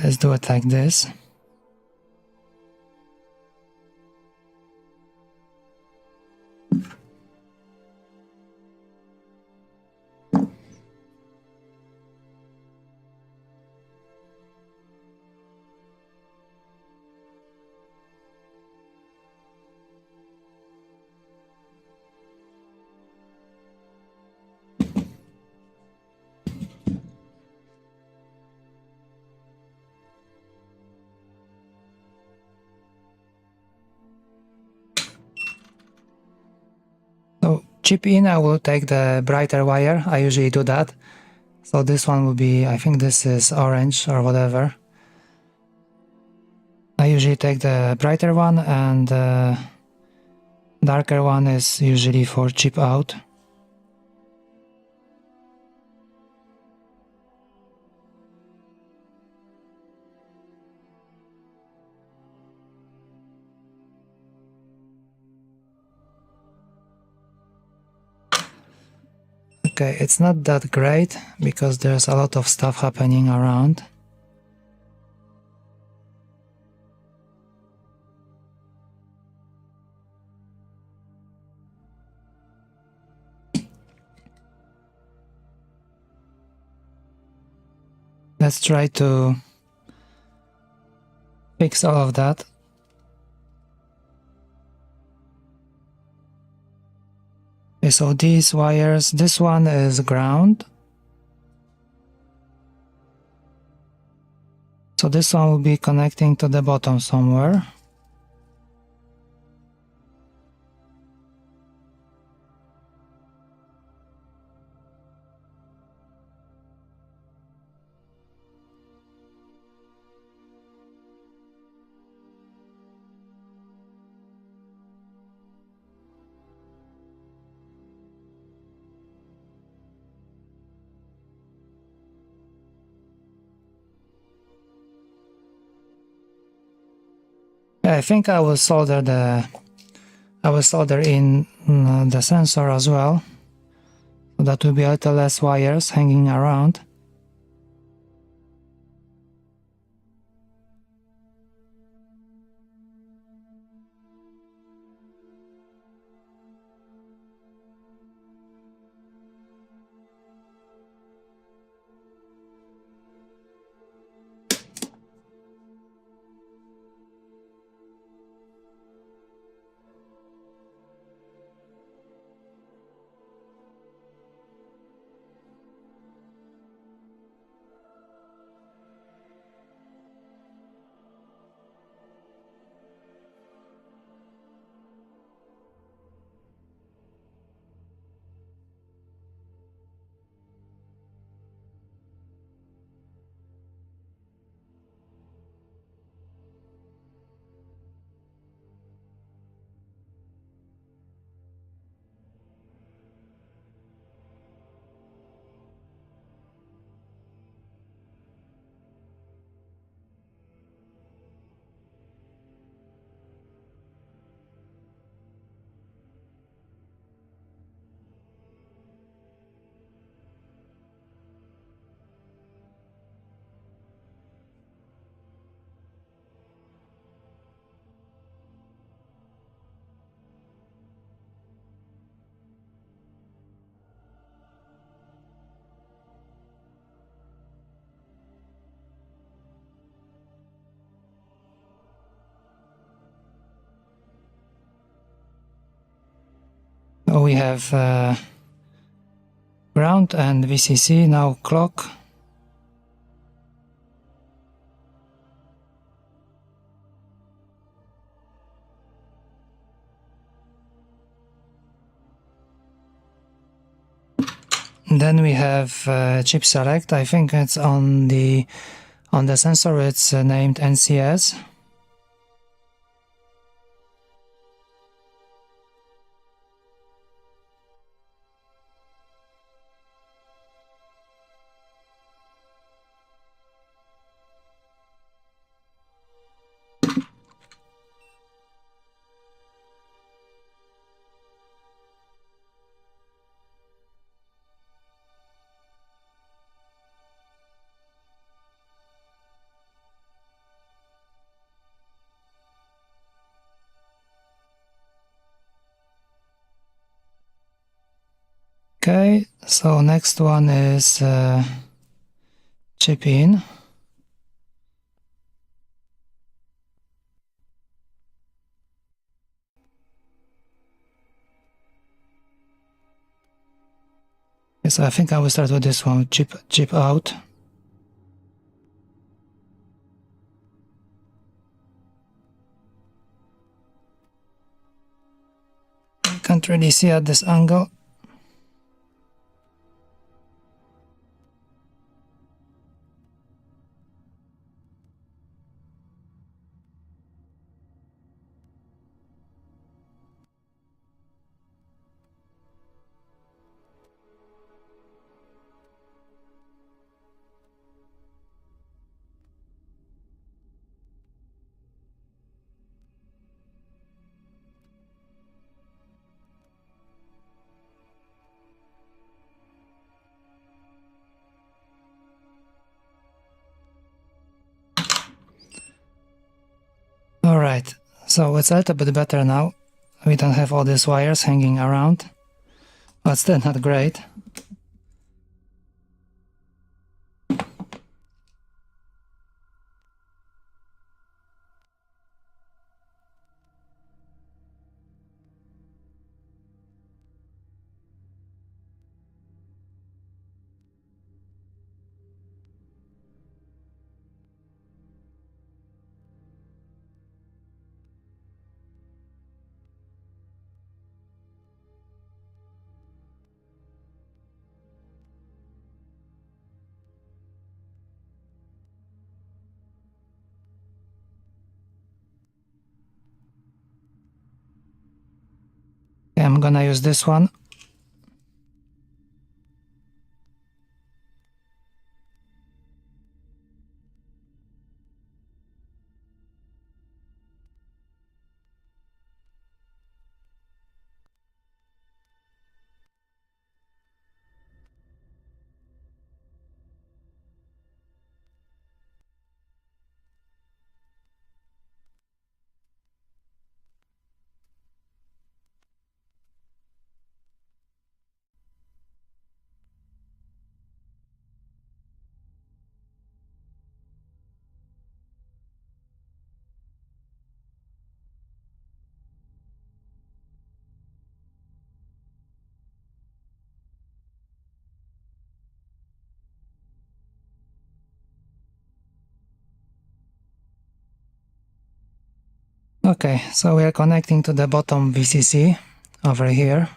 Let's do it like this. So chip in, I will take the brighter wire. I usually do that. So this one will be, I think this is orange or whatever. I usually take the brighter one, and the darker one is usually for chip out. Okay, it's not that great because there's a lot of stuff happening around. Let's try to fix all of that. Okay, so these wires, this one is ground. So this one will be connecting to the bottom somewhere. I think I will solder in the sensor as well. So that will be a little less wires hanging around. we have ground and VCC, now clock. Then we have chip select. I think it's on the sensor, it's named NCS. Okay, so next one is chip in. Okay, so I think I will start with this one, chip out. Can't really see at this angle. Alright, so it's a little bit better now. We don't have all these wires hanging around, but still not great. Okay, I'm gonna use this one. Okay, so we are connecting to the bottom VCC over here.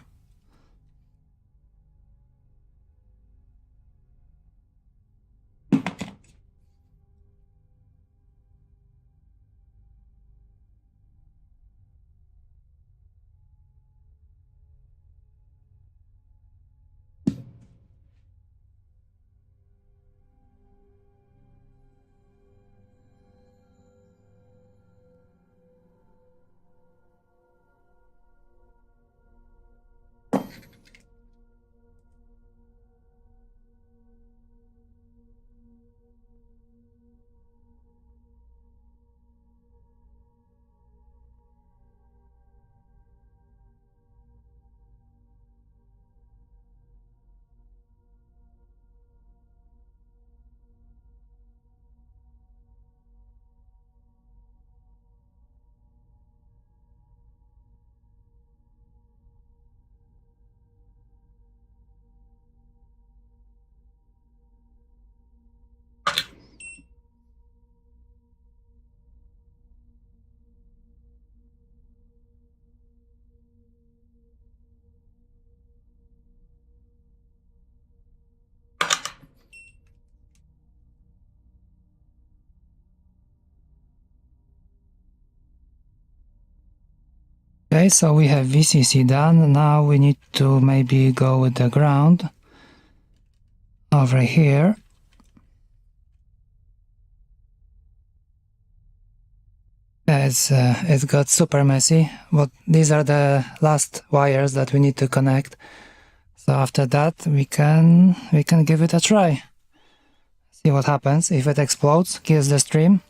Okay, so we have VCC done. Now we need to maybe go with the ground over here. It got super messy, but these are the last wires that we need to connect. So after that we can give it a try. See what happens if it explodes, kills the stream.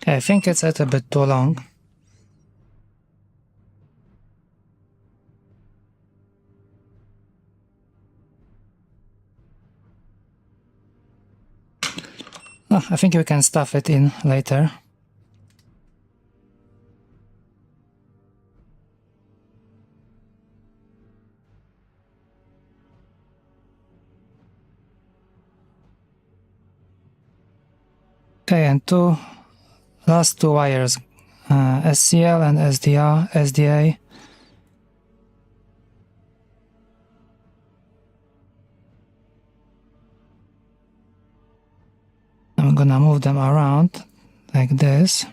Okay, I think it's a little bit too long. Oh, I think we can stuff it in later. Okay, and last two wires, SCL and SDA. I'm gonna move them around like this.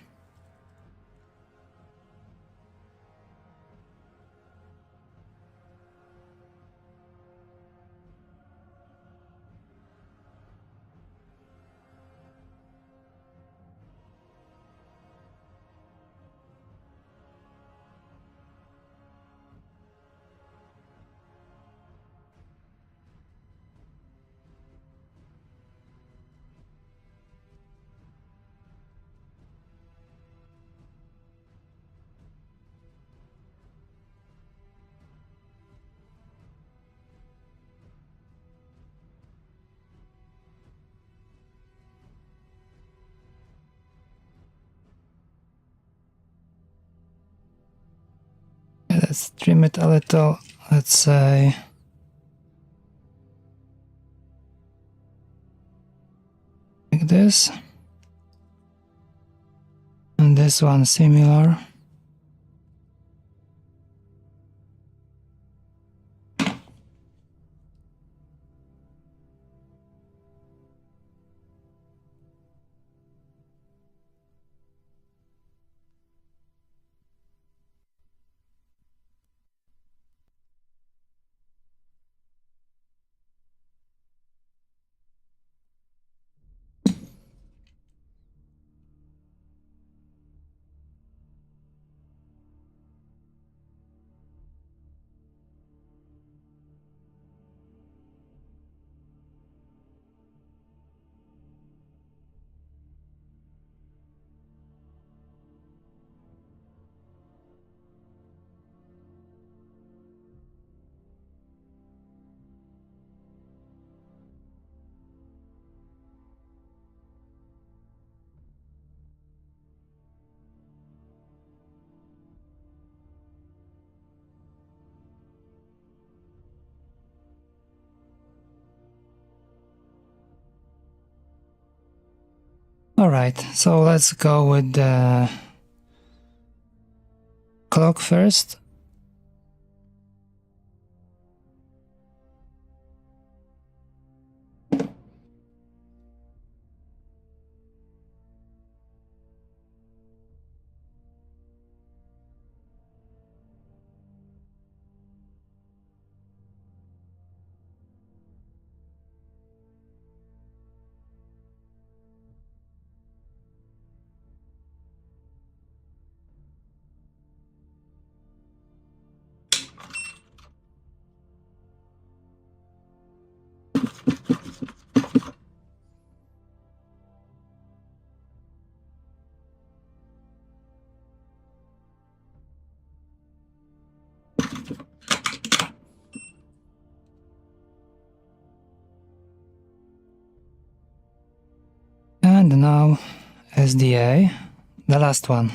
Let's trim it a little, let's say like this. And this one similar. Alright, so let's go with the clock first. And now SDA, the last one.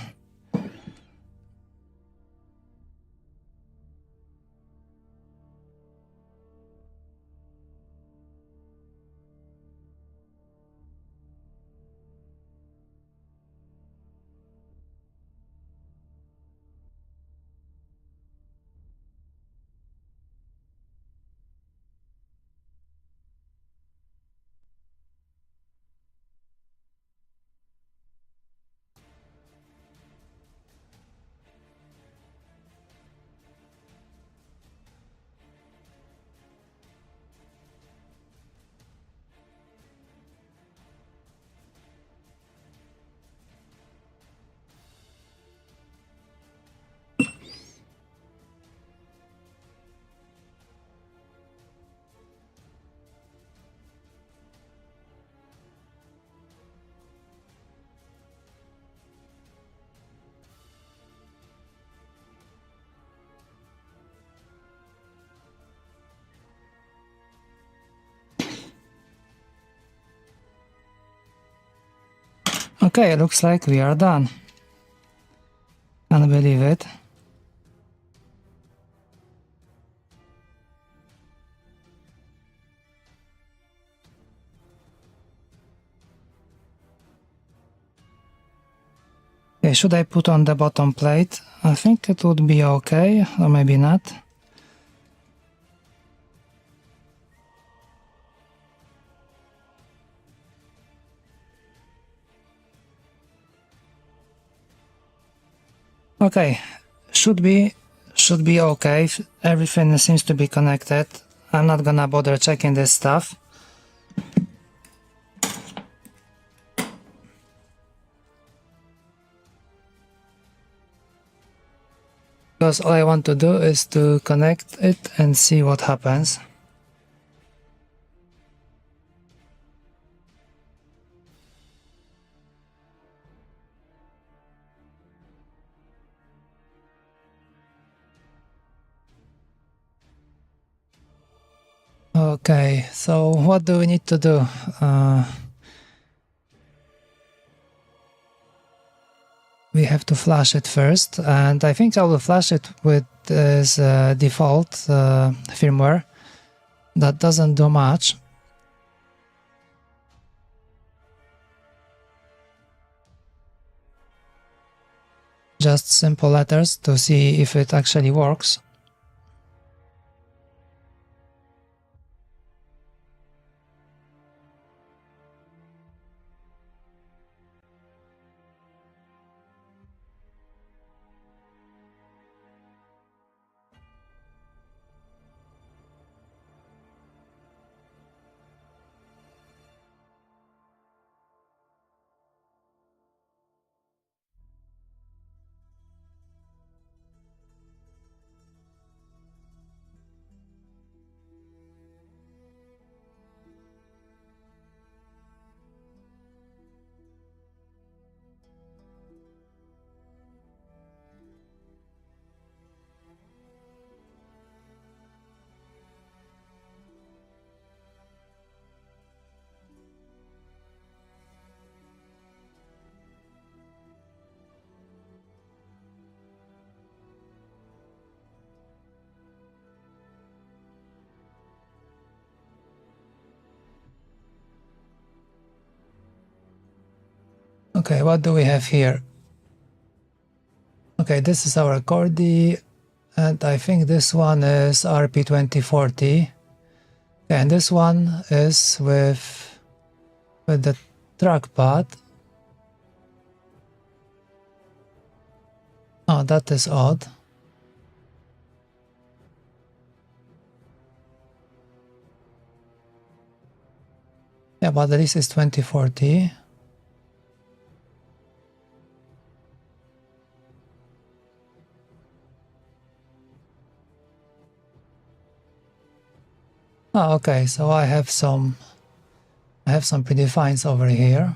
Okay, looks like we are done. Can't believe it. Okay, should I put on the bottom plate? I think it would be okay, or maybe not. Okay, should be okay. Everything seems to be connected. I'm not gonna bother checking this stuff. Because all I want to do is to connect it and see what happens. Okay, so what do we need to do? We have to flash it first, and I think I will flash it with this default firmware. That doesn't do much. Just simple letters to see if it actually works. Okay, what do we have here? Okay, this is our Chordie, and I think this one is RP2040. And this one is with the trackpad. Oh, that is odd. Yeah, but this is 2040. Oh, okay, so I have some predefines over here.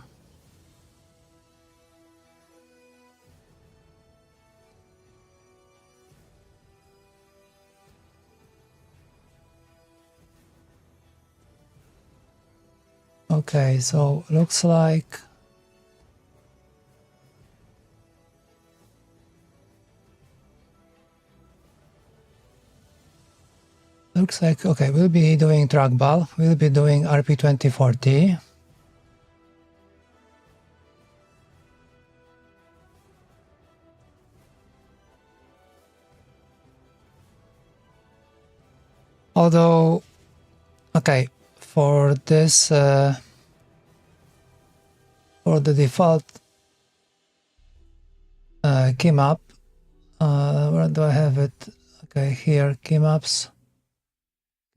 Okay, so looks like looks like, okay, we'll be doing trackball, we'll be doing RP2040. Although, okay, for this, for the default key map, where do I have it? Okay, here, key maps.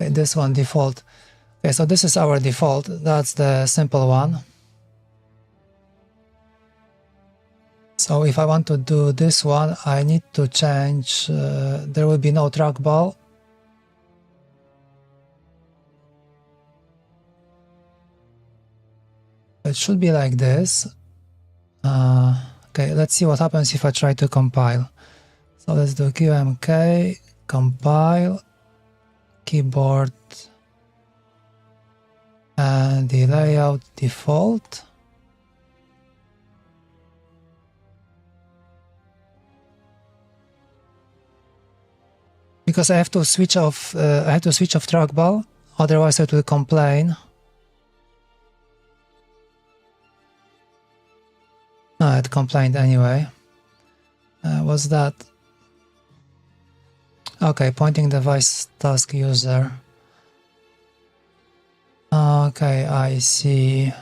Okay, this one, default. Okay, so this is our default, that's the simple one. So if I want to do this one, I need to change, there will be no trackball. It should be like this. Okay, let's see what happens if I try to compile. So let's do QMK, compile, keyboard, and the layout default. Because I have to switch off trackball, otherwise it will complain. No, it complained anyway. What's that? Okay, pointing device task user. Okay, I see.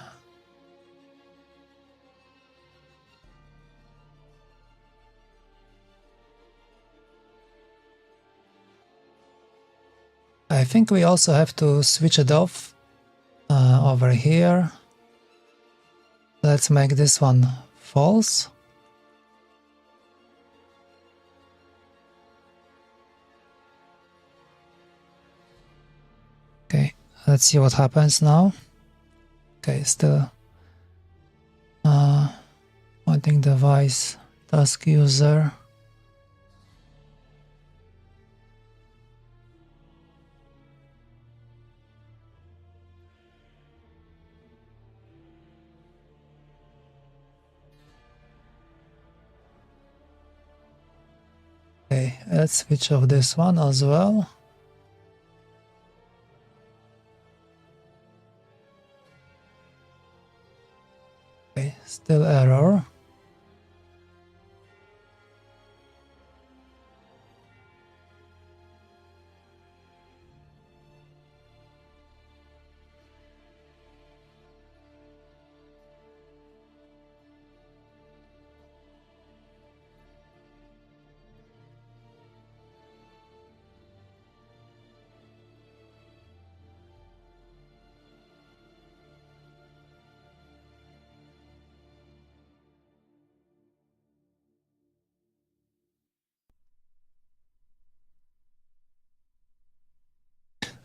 I think we also have to switch it off over here. Let's make this one false. Okay, let's see what happens now. Okay, still pointing device task user. Okay, let's switch off this one as well. Okay, still error.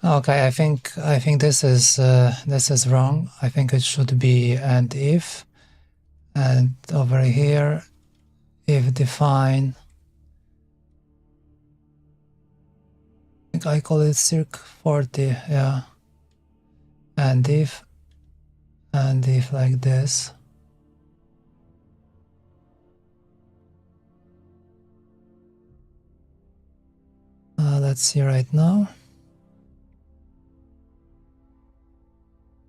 Okay, I think this is wrong. I think it should be and if, and over here, if define. I think I call it circ40, yeah. And if like this. Let's see right now.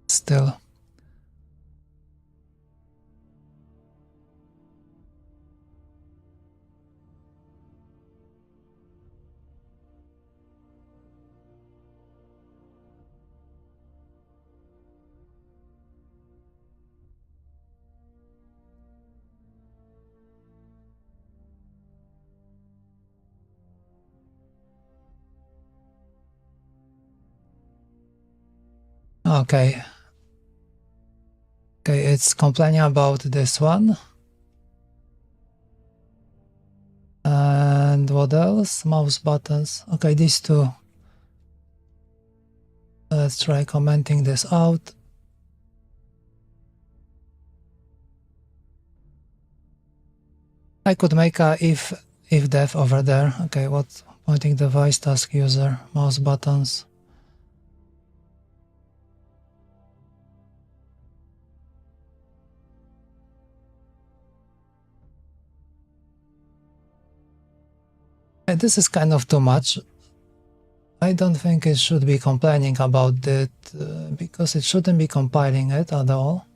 Still. Okay. Okay, it's complaining about this one. And what else? Mouse buttons. Okay, these two. Let's try commenting this out. I could make a if def over there. Okay, what pointing device task user mouse buttons. This is kind of too much. I don't think it should be complaining about it, because it shouldn't be compiling it at all.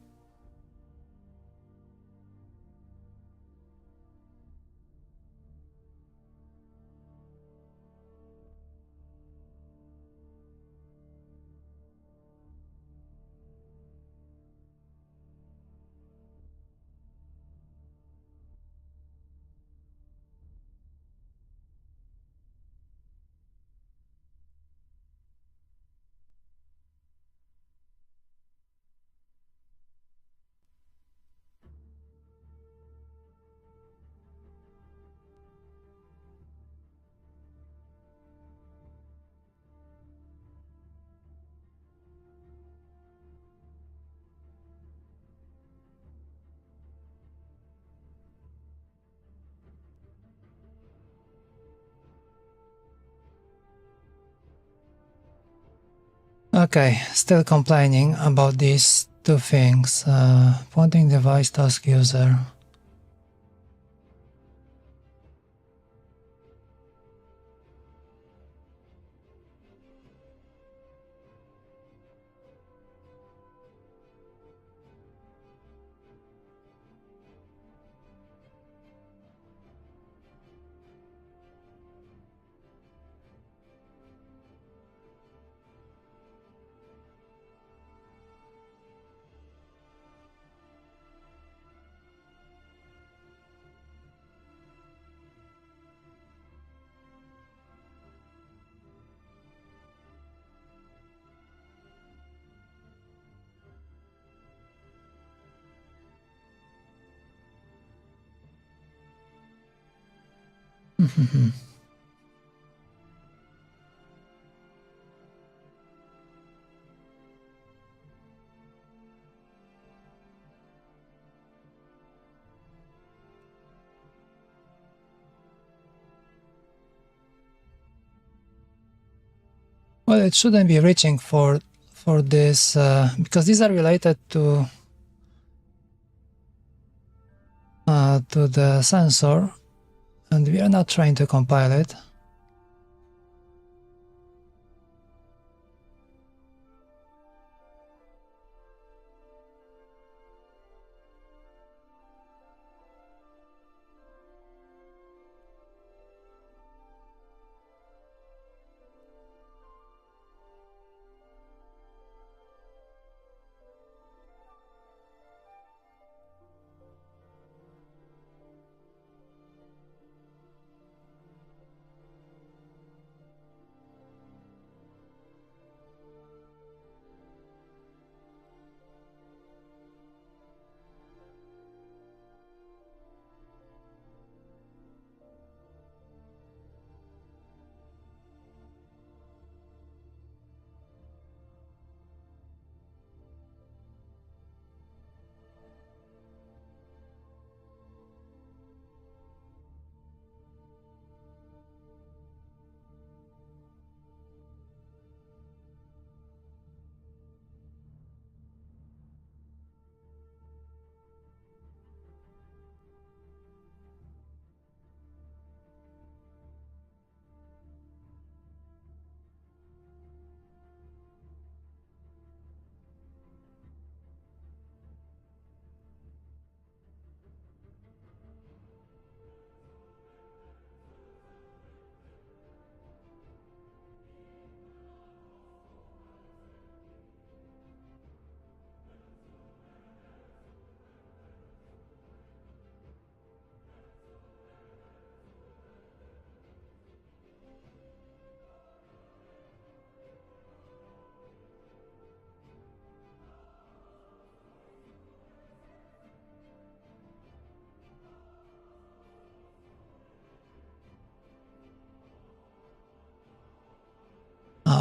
Okay, still complaining about these two things. Pointing device task user. Well, it shouldn't be reaching for this, because these are related to the sensor, and we are not trying to compile it.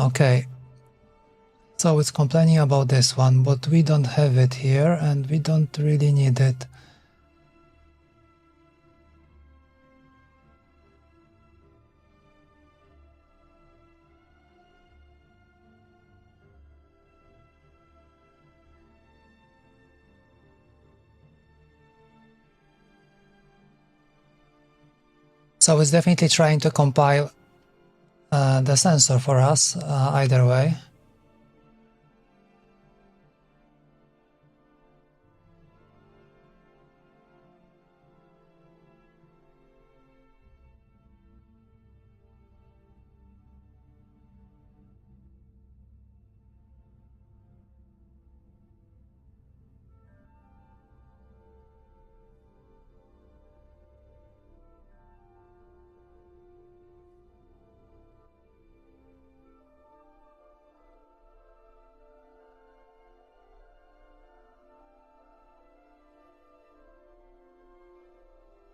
Okay, so it's complaining about this one, but we don't have it here and we don't really need it. So it's definitely trying to compile the sensor for us, either way.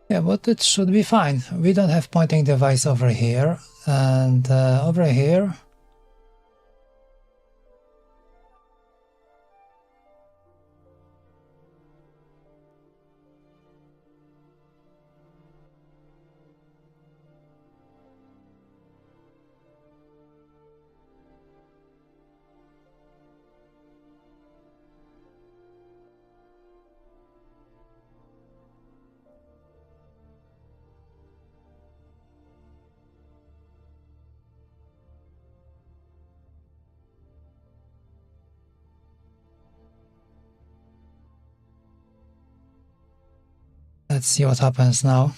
Yeah, but it should be fine. We don't have pointing device over here, and over here. Let's see what happens now.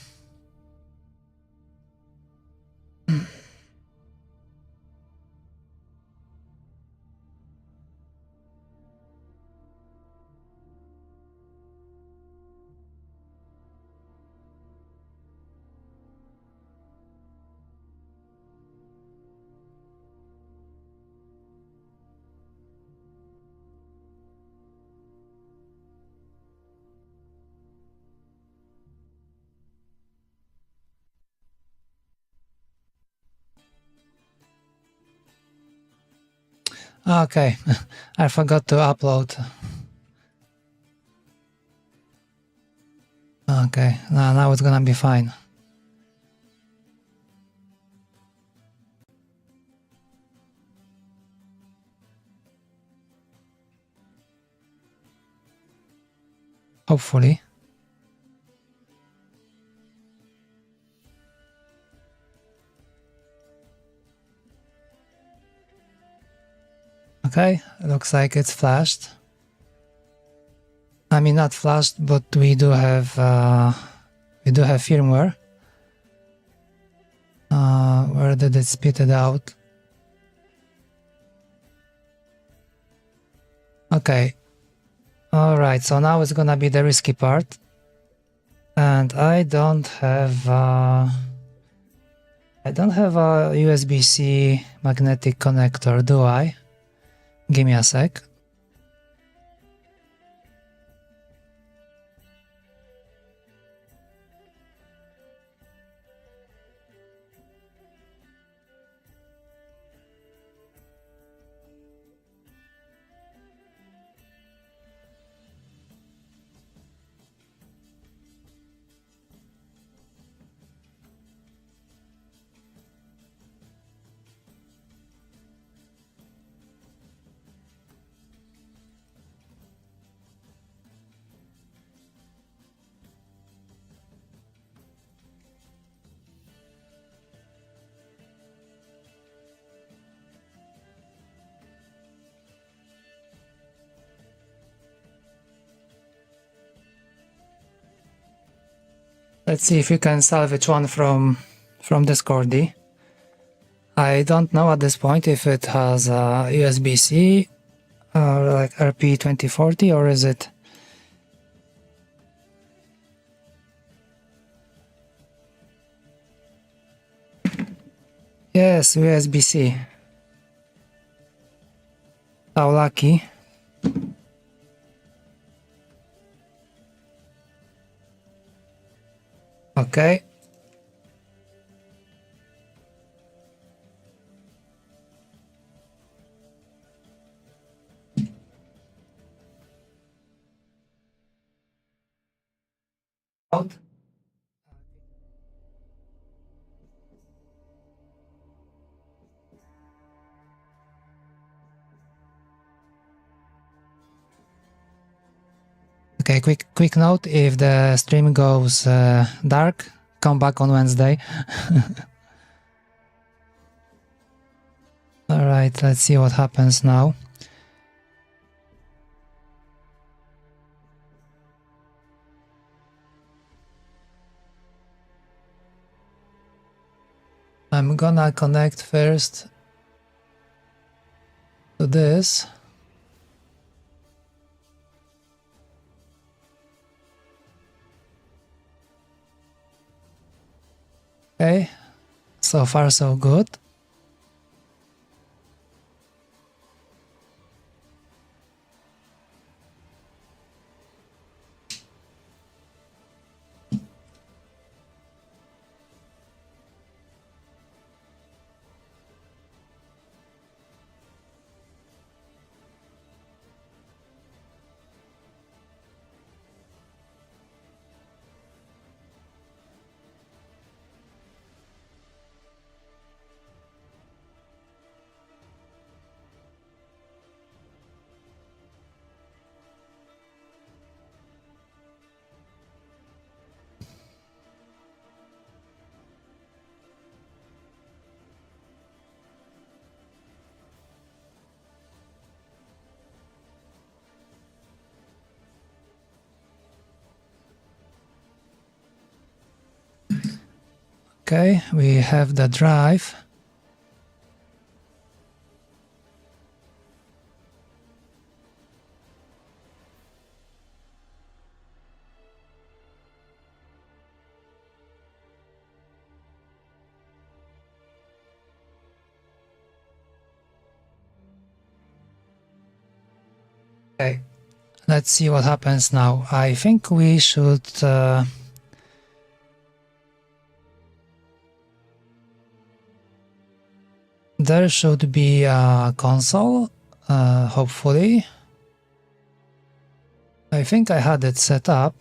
Okay, I forgot to upload. Okay, now it's gonna be fine. Hopefully. Okay, looks like it's flashed. I mean, not flashed, but we do have firmware. Where did it spit it out? Okay. Alright, so now it's gonna be the risky part. And I don't have a USB-C magnetic connector, do I? Give me a sec. Let's see if we can salvage one from this Chordie. I don't know at this point if it has a USB-C or like RP2040, or is it? Yes, USB-C. How lucky. Okay. Out. Okay, quick note, if the stream goes dark, come back on Wednesday. Alright, let's see what happens now. I'm gonna connect first to this. Okay, so far so good. Okay, we have the drive. Okay, let's see what happens now. I think we should there should be a console, hopefully. I think I had it set up.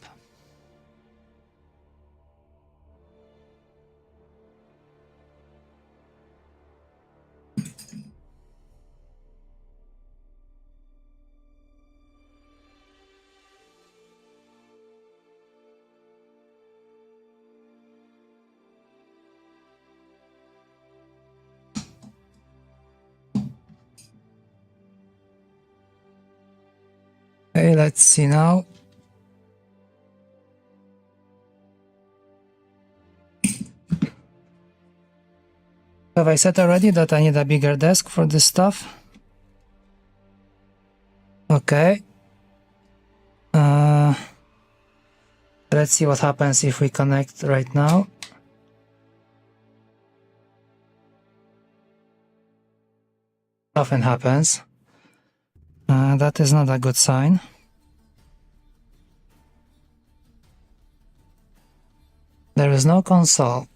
Okay, let's see now. Have I said already that I need a bigger desk for this stuff? Okay. Let's see what happens if we connect right now. Nothing happens. That is not a good sign. There is no console.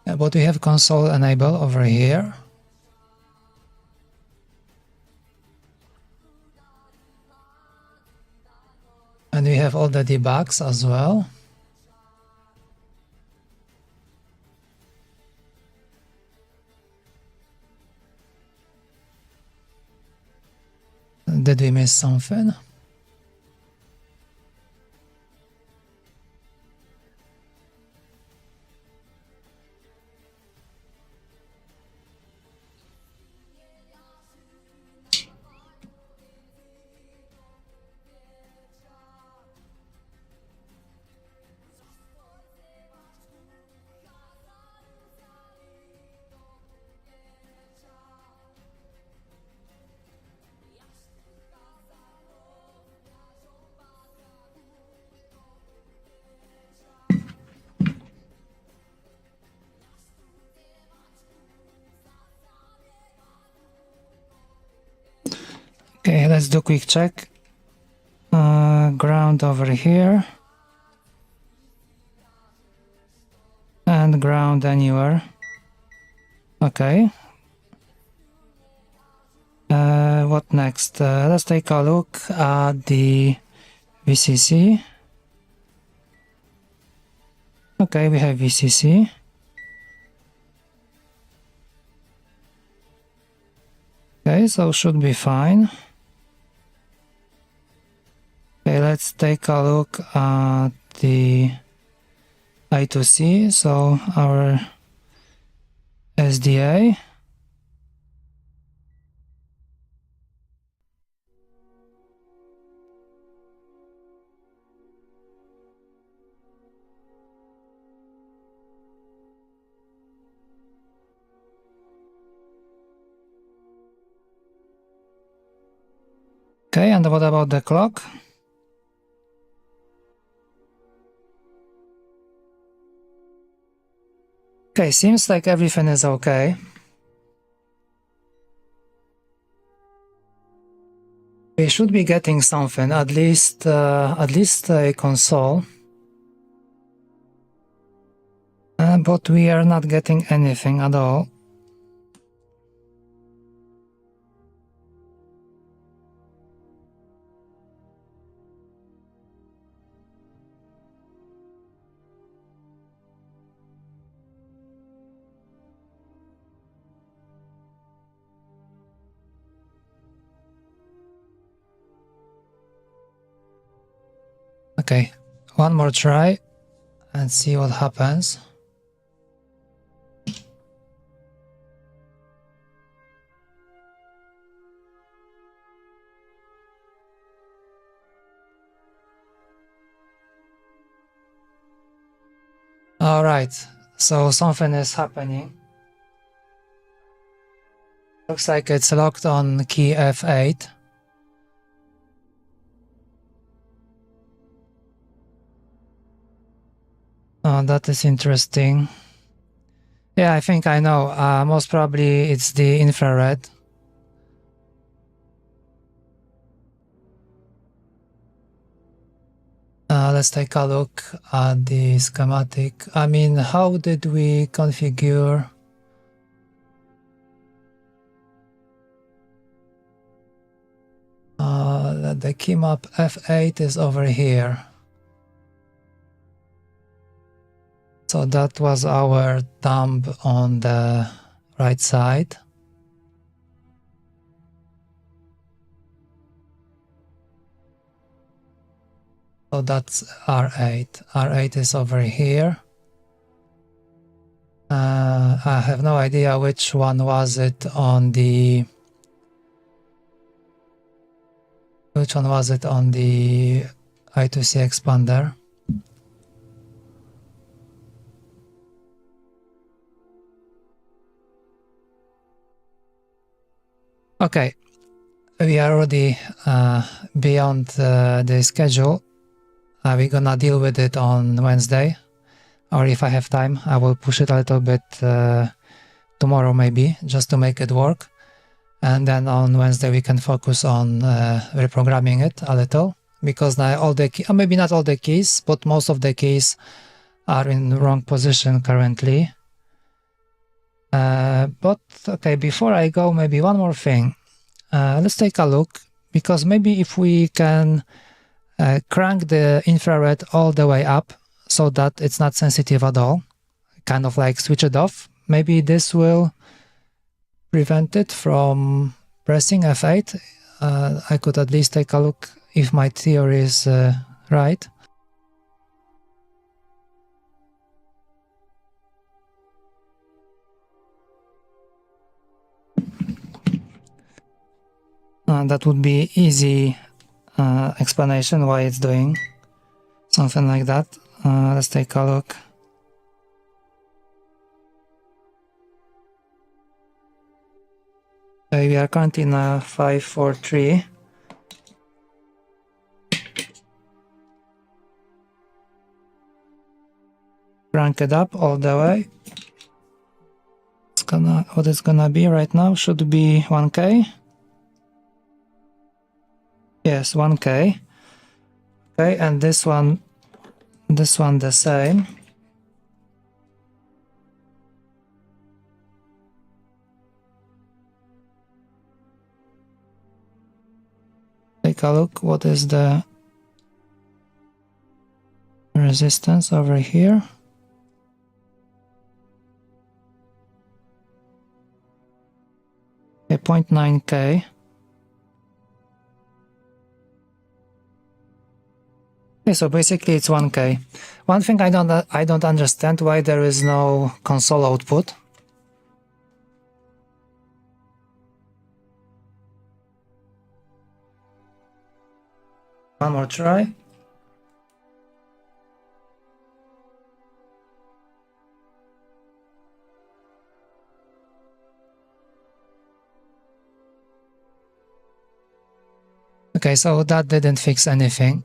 But we have console enable over here. And we have all the debugs as well. Did we miss something? Okay, let's do a quick check. Ground over here. And ground anywhere. Okay. What next? Let's take a look at the VCC. Okay, we have VCC. Okay, so should be fine. let's take a look at the I2C, so our SDA. Okay, and what about the clock? Okay, seems like everything is okay. We should be getting something, at least a console. But we are not getting anything at all. Okay, one more try and see what happens. Alright, so something is happening. Looks like it's locked on key F8. Oh, that is interesting. Yeah, I think I know. Most probably it's the infrared. Let's take a look at the schematic. I mean, how did we configure? The key map F8 is over here. So that was our thumb on the right side. So that's R8. R8 is over here. I have no idea which one was it on the... Which one was it on the I2C expander? Okay, we are already beyond the schedule. We're gonna deal with it on Wednesday, or if I have time, I will push it a little bit tomorrow maybe, just to make it work. And then on Wednesday we can focus on reprogramming it a little, because now all the maybe not all the keys, but most of the keys are in the wrong position currently. But okay, before I go, maybe one more thing. Let's take a look, because maybe if we can crank the infrared all the way up so that it's not sensitive at all, kind of like switch it off, maybe this will prevent it from pressing F8. I could at least take a look if my theory is right. That would be easy explanation why it's doing something like that. Let's take a look. Okay, we are currently in a 543. Crank it up all the way. What it's gonna be right now should be 1K. Yes, 1K. Okay, and this one the same. Take a look, what is the resistance over here? Okay, 0.9K. Okay, so basically it's 1K. One thing I don't understand why there is no console output. One more try. Okay, so that didn't fix anything.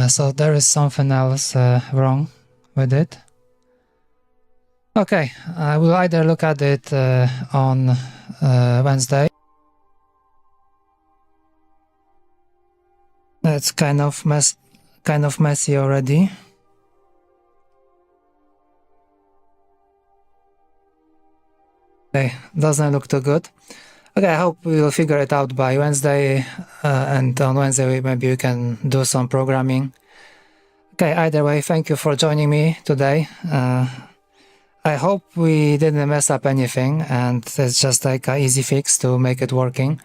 So there is something else wrong with it. Okay, I will either look at it on Wednesday. It's kind of messy already. Okay, doesn't look too good. Okay, I hope we will figure it out by Wednesday, and on Wednesday maybe we can do some programming. Okay, either way, thank you for joining me today. I hope we didn't mess up anything, and it's just like an easy fix to make it working.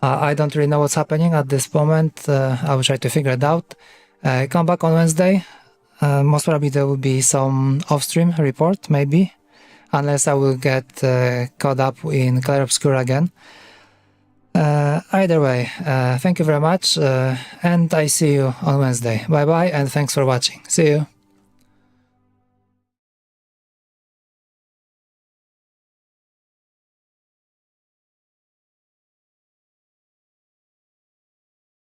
I don't really know what's happening at this moment. I will try to figure it out. Come back on Wednesday. Most probably there will be some off-stream report, maybe. Unless I will get caught up in Clair Obscur again. Either way, thank you very much, and I see you on Wednesday. Bye bye, and thanks for watching. See you.